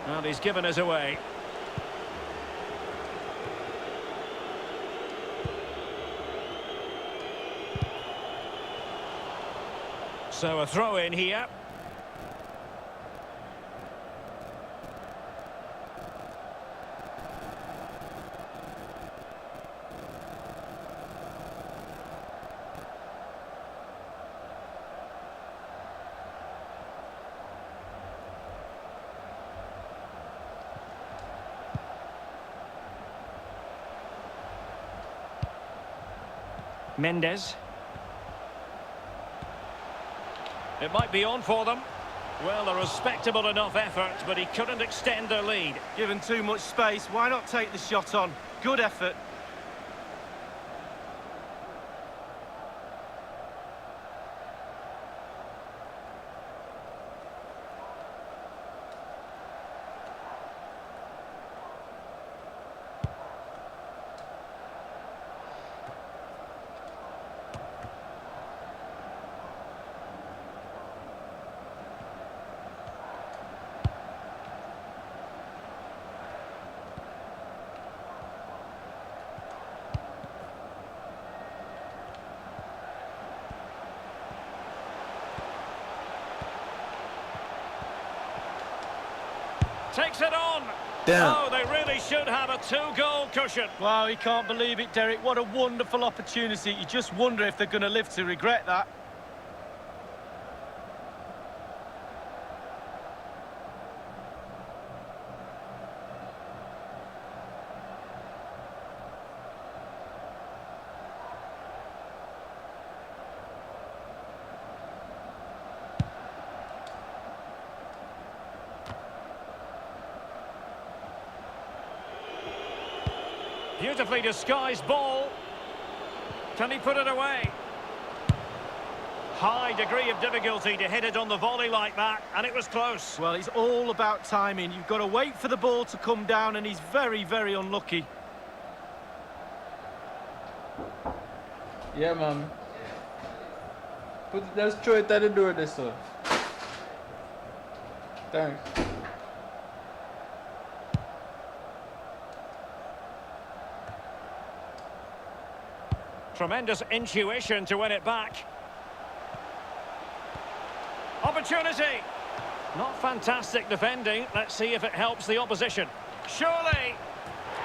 And he's given us away. So a throw in here. Mendes. It might be on for them. Well, a respectable enough effort, but he couldn't extend their lead. Given too much space, why not take the shot on? Good effort. Takes it on. Damn. Oh, they really should have a two-goal cushion. Wow, he can't believe it, Derek. What a wonderful opportunity. You just wonder if they're going to live to regret that. Beautifully disguised ball. Can he put it away? High degree of difficulty to hit it on the volley like that, and it was close. Well, it's all about timing. You've got to wait for the ball to come down, and he's very, very unlucky. Yeah, man. Let's throw it at the door this one. Thanks. Tremendous intuition to win it back. Opportunity. Not fantastic defending. Let's see if it helps the opposition. Surely.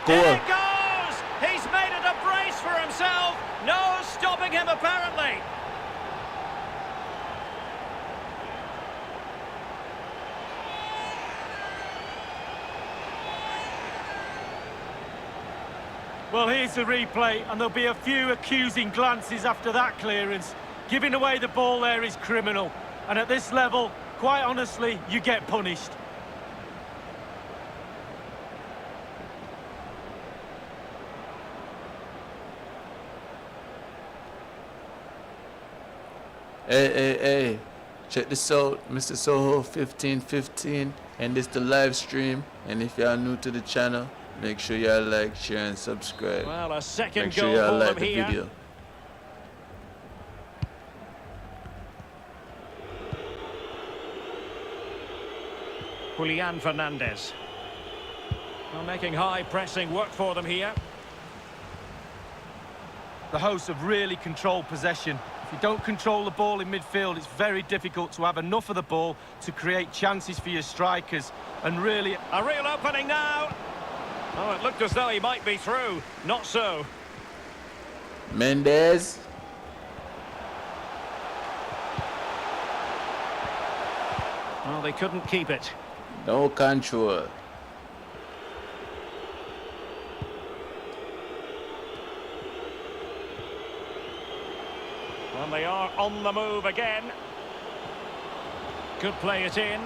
Go In on. it goes! He's made it a brace for himself. No stopping him, apparently. Well, here's the replay, and there'll be a few accusing glances after that clearance. Giving away the ball there is criminal. And at this level, quite honestly, you get punished. Hey. Check this out, Mr. Soho 1515, and this the live stream. And if you are new to the channel, make sure you like, share, and subscribe. Well, a second Make sure goal you for like them the here. video. Julian Fernandez. Well, making high pressing work for them here. The hosts have really controlled possession. If you don't control the ball in midfield, it's very difficult to have enough of the ball to create chances for your strikers. And really... A real opening now. Oh, it looked as though he might be through. Not so. Mendes. Well, they couldn't keep it. No control. And they are on the move again. Could play it in.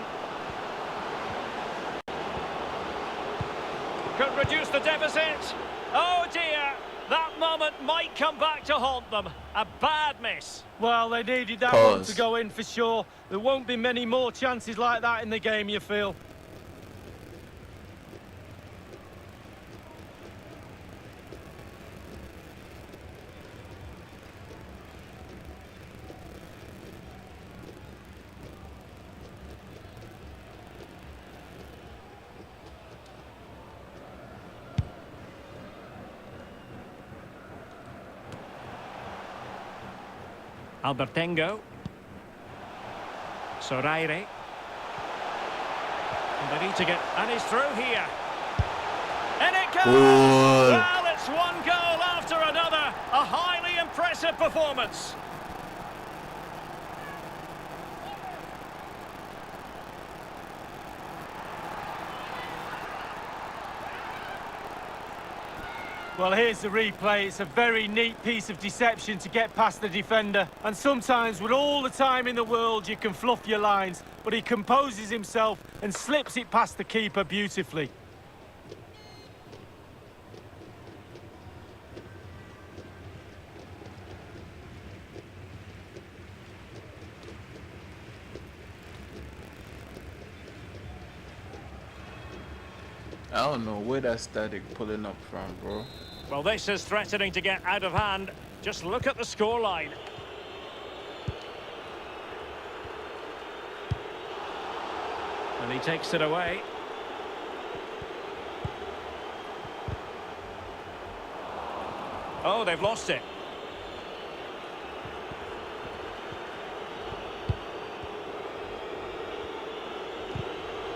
Could reduce the deficit. Oh dear, that moment might come back to haunt them. A bad miss. Well, they needed that one to go in for sure. There won't be many more chances like that in the game, you feel. Albertengo. Soraire. And they need to get... And he's through here. And it goes! Well, it's one goal after another. A highly impressive performance. Well, here's the replay. It's a very neat piece of deception to get past the defender. And sometimes, with all the time in the world, you can fluff your lines. But he composes himself and slips it past the keeper beautifully. I don't know where that static pulling up from, bro. Well, this is threatening to get out of hand. Just look at the scoreline. And he takes it away. Oh, they've lost it.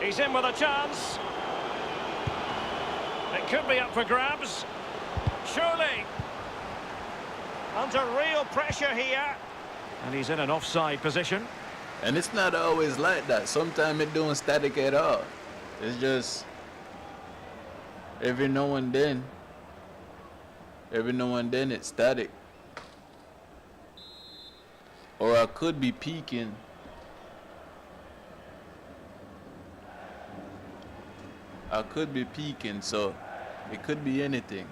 He's in with a chance. It could be up for grabs. Surely. Under real pressure here. And he's in an offside position. And it's not always like that. Sometimes it don't static at all. It's just every now and then it's static. Or I could be peaking. I could be peaking, so it could be anything.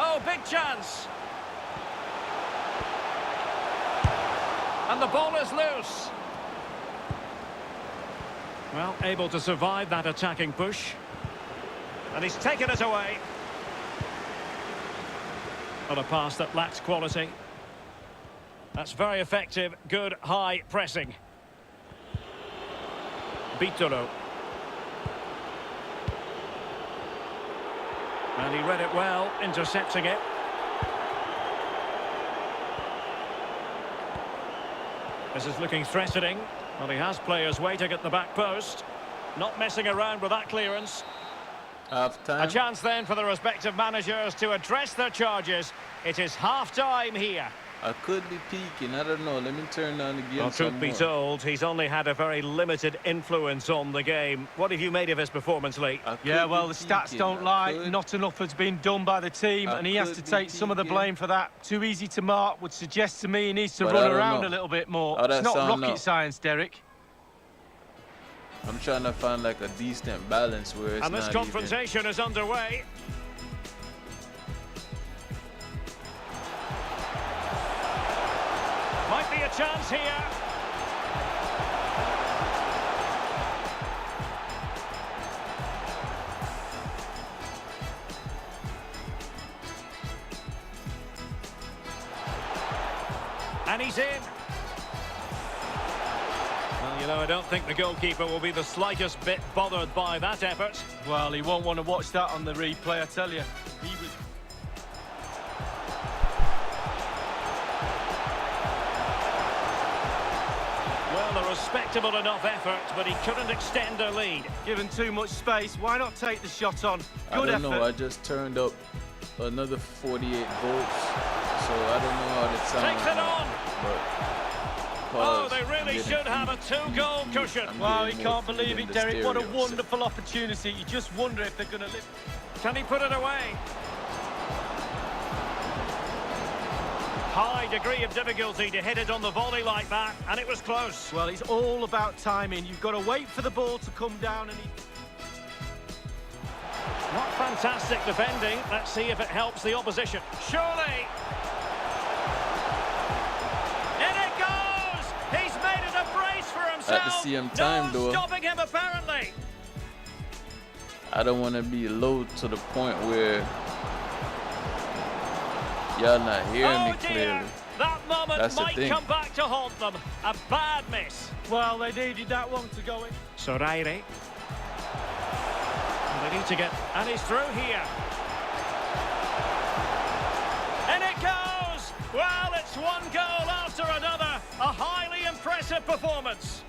Oh, big chance. And the ball is loose. Well, able to survive that attacking push. And he's taken it away. On a pass that lacks quality. That's very effective, good high pressing. Bitolo. And he read it well, intercepting it. This is looking threatening. Well, he has players waiting at the back post. Not messing around with that clearance. Half-time. A chance then for the respective managers to address their charges. It is half-time here. I could be peaking, I don't know. Let me turn on the game. Well, truth be told, he's only had a very limited influence on the game. What have you made of his performance, Lee? Yeah, well, the stats don't lie. Not enough has been done by the team, and he has to take some of the blame for that. Too easy to mark would suggest to me he needs to run around a little bit more. It's not rocket science, Derek. I'm trying to find like a decent balance where it's and this confrontation is underway. Might be a chance here. And he's in. Well, you know, I don't think the goalkeeper will be the slightest bit bothered by that effort. Well, he won't want to watch that on the replay, I tell you. He was... Well, a respectable enough effort, but he couldn't extend their lead. Given too much space, why not take the shot on? Good I don't effort. know, I just turned up another 48 volts, so I don't know how that sounds. Takes it on! But oh, they really should have a two-goal cushion. Wow, he can't believe it, Derek. What a wonderful opportunity. You just wonder if they're going to live. Can he put it away? High degree of difficulty to hit it on the volley like that, and it was close. Well, it's all about timing. You've got to wait for the ball to come down and he... Not fantastic defending. Let's see if it helps the opposition. Surely! In it goes! He's made it a brace for himself. At the same time, no though, stopping him apparently. I don't want to be low to the point where y'all not hearing me clearly. That moment That's the might thing. come back to haunt them. A bad miss. Well, they needed that one to go in. Soraire. They need to get... And he's through here. And it goes! Well, it's one goal after another. A highly impressive performance.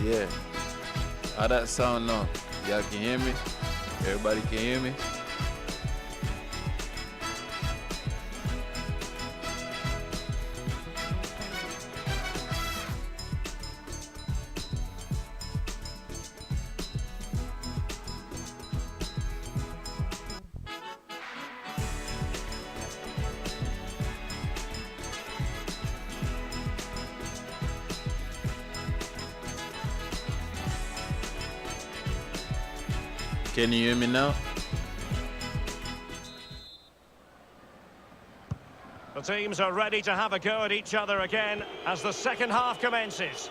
Yeah. How that sound now? Y'all can hear me? Everybody can hear me? Can you hear me now? The teams are ready to have a go at each other again as the second half commences.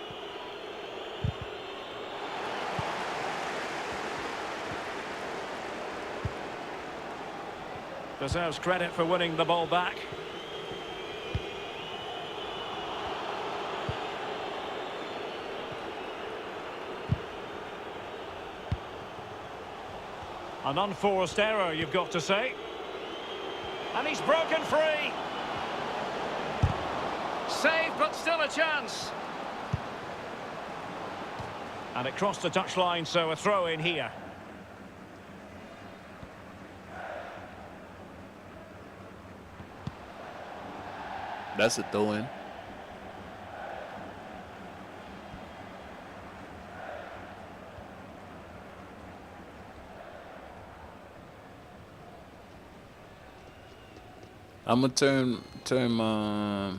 Deserves credit for winning the ball back. An unforced error, you've got to say. And he's broken free. Save, but still a chance. And it crossed the touchline, so a throw in here. That's a throw-in. I'm gonna turn my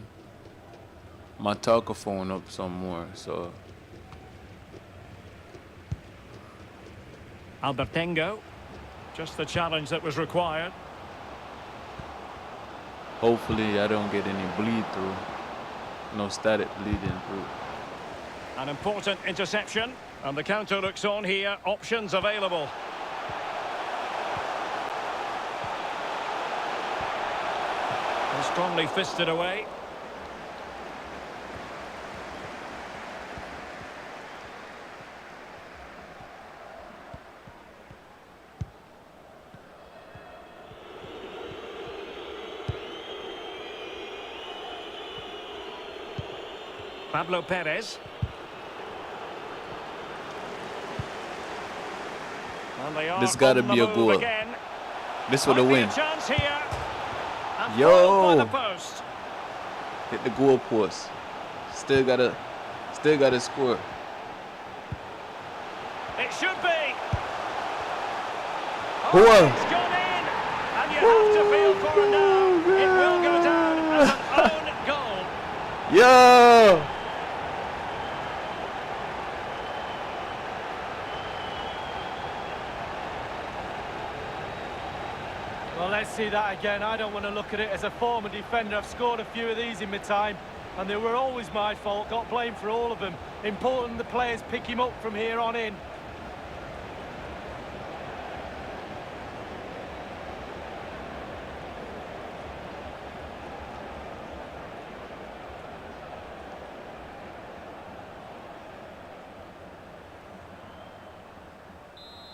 talkerphone up some more, so. Albertengo, just the challenge that was required. Hopefully I don't get any bleed through. No static bleeding through. An important interception, and the counter looks on here. Options available. Strongly fisted away. Pablo Perez. This gotta be a goal. Again. This would have win. Chance here. And Yo! by the post. Hit the goal post. Still gotta score. It should be. Goal. It's gone in. And you have to feel for it now. It will go down as an own goal. Yo! Well, let's see that again. I don't want to look at it as a former defender. I've scored a few of these in my time, and they were always my fault. Got blamed for all of them. Important the players pick him up from here on in.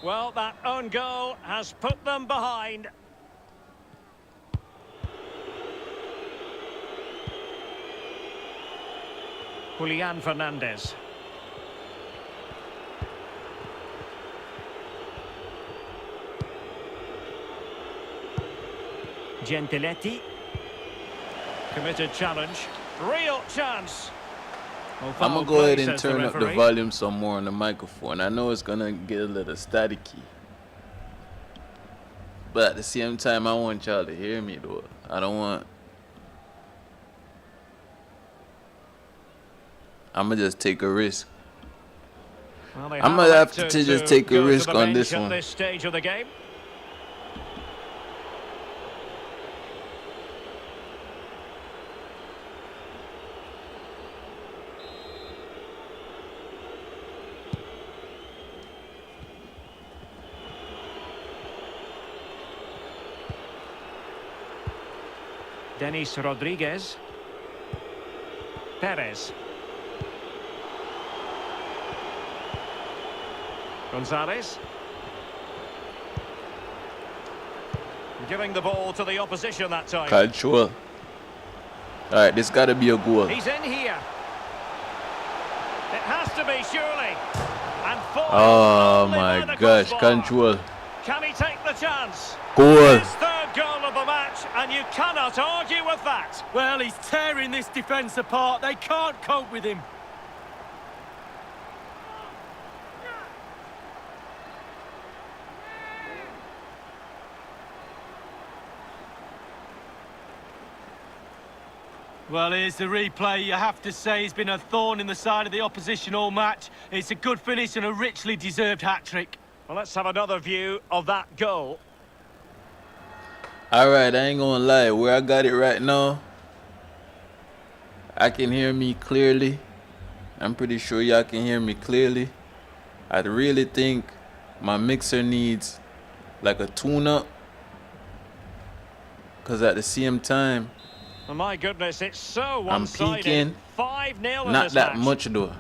Well, that own goal has put them behind. Julian Fernandez. Gentiletti. Committed challenge. Real chance. Well, I'm gonna go ahead and turn up the volume some more on the microphone. I know it's gonna get a little staticky, but at the same time, I want y'all to hear me though. I don't want. I'm gonna just take a risk. Well, I'm gonna have to just take a risk on this one. At this stage of the game. Denis Rodriguez. Perez. Gonzalez. Giving the ball to the opposition that time. Control. Alright, this gotta be a goal. He's in here. It has to be, surely. And oh my gosh, control. Can he take the chance? Goal. His third goal of the match, and you cannot argue with that. Well, he's tearing this defence apart. They can't cope with him. Well, here's the replay. You have to say he's been a thorn in the side of the opposition all match. It's a good finish and a richly deserved hat-trick. Well, let's have another view of that goal. Alright, I ain't gonna lie. Where I got it right now, I can hear me clearly. I'm pretty sure y'all can hear me clearly. I really think my mixer needs like a tune-up, because at the same time, Oh my goodness, it's so I'm one-sided. peaking. 5-0 in Not this that match. much though.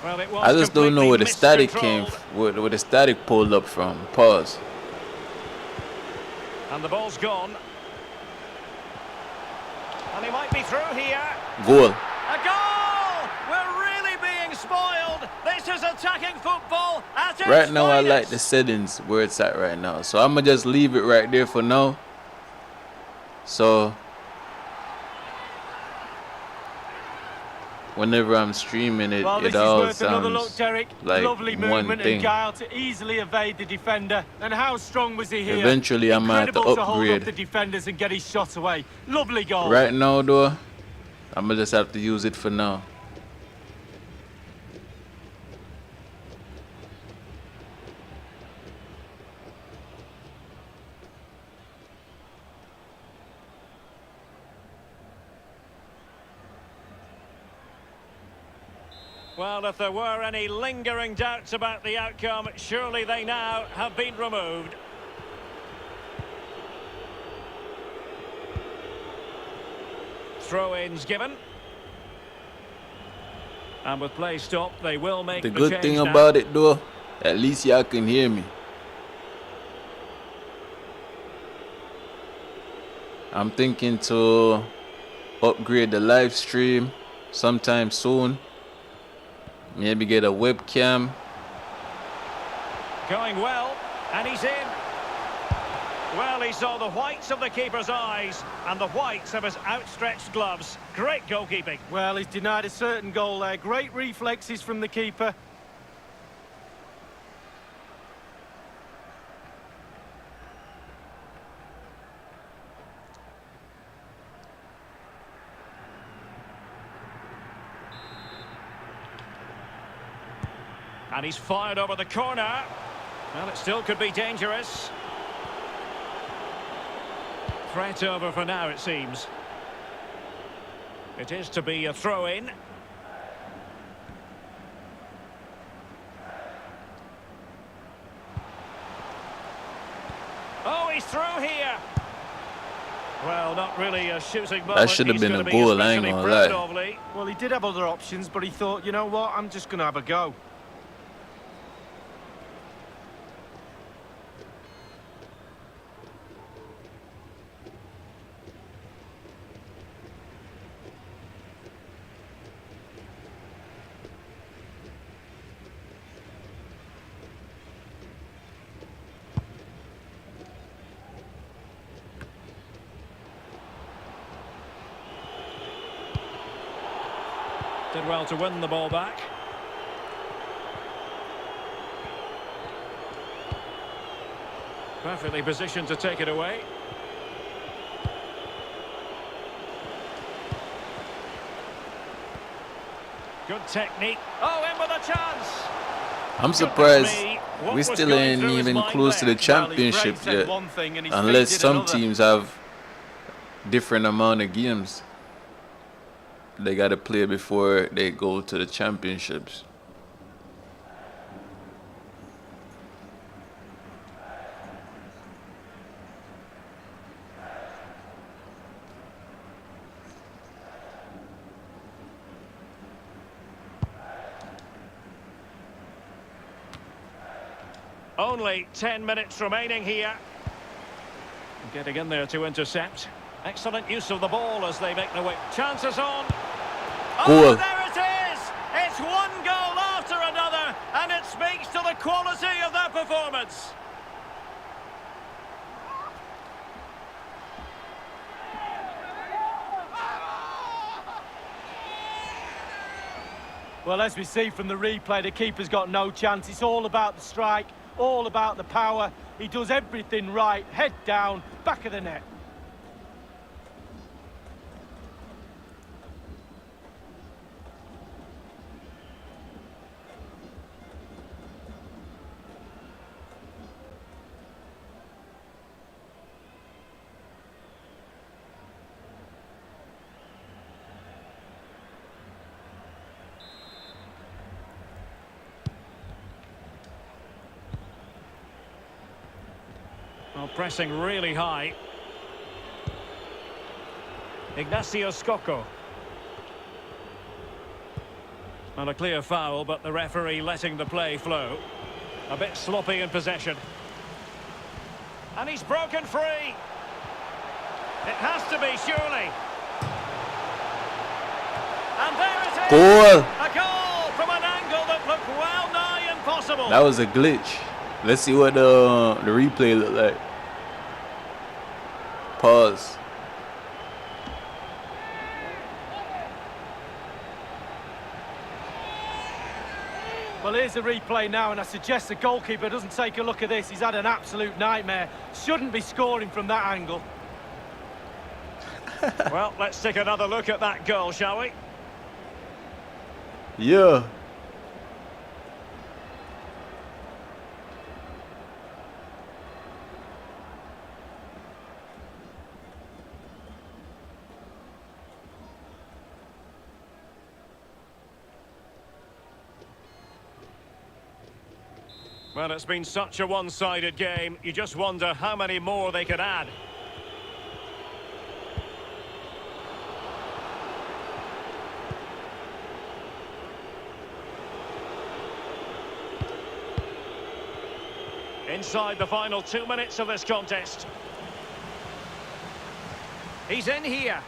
Well, it was I just don't know where the static came, miscontrolled. where the static pulled up from. Pause. And the ball's gone. And he might be through here. Goal. A goal! We're really being spoiled. This is attacking football at its Right now, I like finest. the settings where it's at right now. So I'm going to just leave it right there for now. So whenever I'm streaming it, Well, this it is all worth another look, sounds Derek. like Lovely one movement and thing. guile to easily evade the defender. And how strong was he here? Eventually, I might have to Incredible to hold up upgrade. the defenders and get his shot away. Lovely goal. Right now, though, I'm going to just have to use it for now. Well, if there were any lingering doubts about the outcome, surely they now have been removed. Throw-ins given. And with play stopped, they will make the change now. The good thing about it, though, at least y'all can hear me. I'm thinking to upgrade the live stream sometime soon. Maybe get a webcam. Going well, and he's in. Well, he saw the whites of the keeper's eyes and the whites of his outstretched gloves. Great goalkeeping. Well, he's denied a certain goal there. Great reflexes from the keeper. And he's fired over the corner. Well, it still could be dangerous. Threat over for now, it seems. It is to be a throw-in. Oh, he's through here. Well, not really a shooting moment. That should have been a goal, I ain't gonna lie. Well, he did have other options, but he thought, you know what, I'm just going to have a go. Did well to win the ball back. Perfectly positioned to take it away. Good technique. Oh, in with a chance. I'm surprised we still ain't even close to the championship yet. Unless some teams have different amount of games they got to play before they go to the championships. Only 10 minutes remaining here. Getting in there to intercept. Excellent use of the ball as they make the way. Chances on. Goal. Oh, there it is! It's one goal after another, and it speaks to the quality of that performance. Well, as we see from the replay, the keeper's got no chance. It's all about the strike, all about the power. He does everything right, head down, back of the net. Well, pressing really high. Ignacio Scocco. Well, a clear foul, but the referee letting the play flow. A bit sloppy in possession. And he's broken free. It has to be, surely. And there it is! Goal! A goal from an angle that looked well nigh impossible. That was a glitch. Let's see what the replay looked like. Pause. Well, here's the replay now, and I suggest the goalkeeper doesn't take a look at this. He's had an absolute nightmare. Shouldn't be scoring from that angle. Well, let's take another look at that goal, shall we? Yeah. Well, it's been such a one-sided game. You just wonder how many more they could add. Inside the final 2 minutes of this contest. He's in here.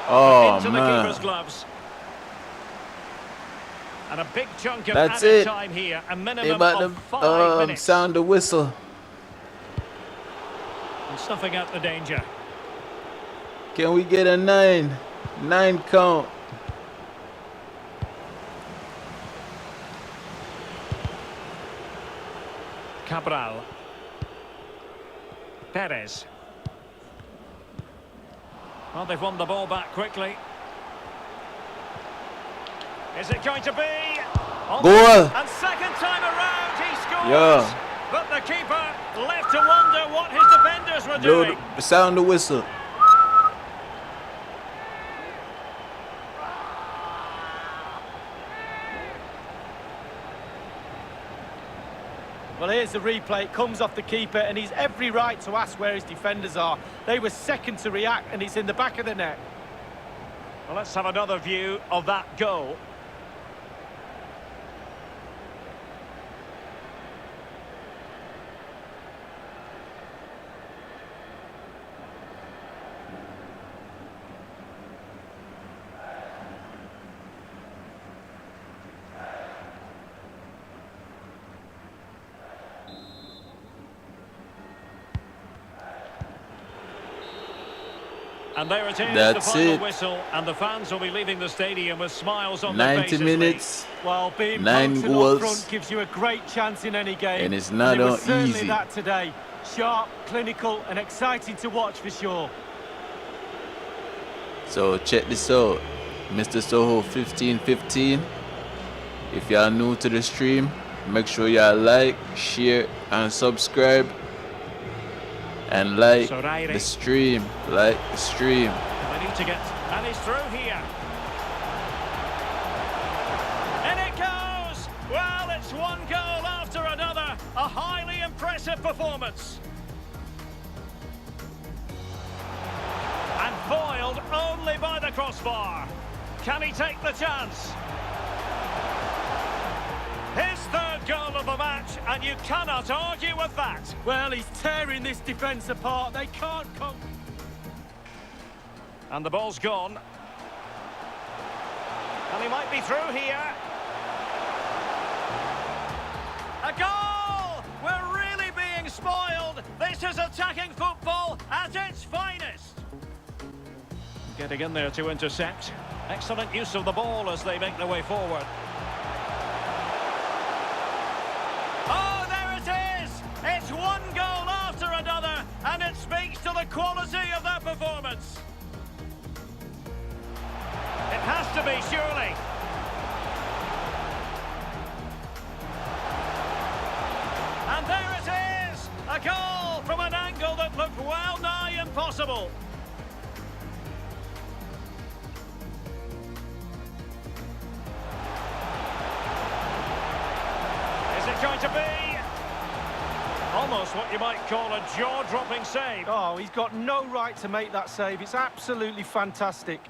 Oh, into man. the keeper's gloves. And a big chunk of That's added it. time here. A They minimum about of 5 minutes. sound the whistle. And snuffing out the danger. Can we get a 9? 9 count. Cabral. Perez. Well, they've won the ball back quickly. Is it going to be? Goal! And second time around, he scores. Yeah. But the keeper left to wonder what his defenders were doing. Sound the whistle. Well, here's the replay. It comes off the keeper, and he's every right to ask where his defenders are. They were second to react, and it's in the back of the net. Well, let's have another view of that goal. And there it is, That's the final it. whistle, and the fans will be leaving the stadium with smiles on their 90 faces. minutes, Well, being 9 potent up goals, front gives you a great chance in any game. and it's not it was certainly easy. that today. Sharp, clinical, and exciting to watch for sure. So check this out, Mr. Soho 1515. If you are new to the stream, make sure you like, share, and subscribe. And like the stream, like the stream. They need to get, and he's through here. And it goes! Well, it's one goal after another. A highly impressive performance. And foiled only by the crossbar. Can he take the chance? His third goal of the match, and you cannot argue with that. Well, he's tearing this defence apart. They can't come. And the ball's gone. And he might be through here. A goal! We're really being spoiled. This is attacking football at its finest. Getting in there to intercept. Excellent use of the ball as they make their way forward. Oh, there it is! It's one goal after another, and it speaks to the quality of their performance. It has to be, surely. And there it is! A goal from an angle that looked well nigh impossible. Is it going to be? Almost what you might call a jaw-dropping save. Oh, he's got no right to make that save. It's absolutely fantastic.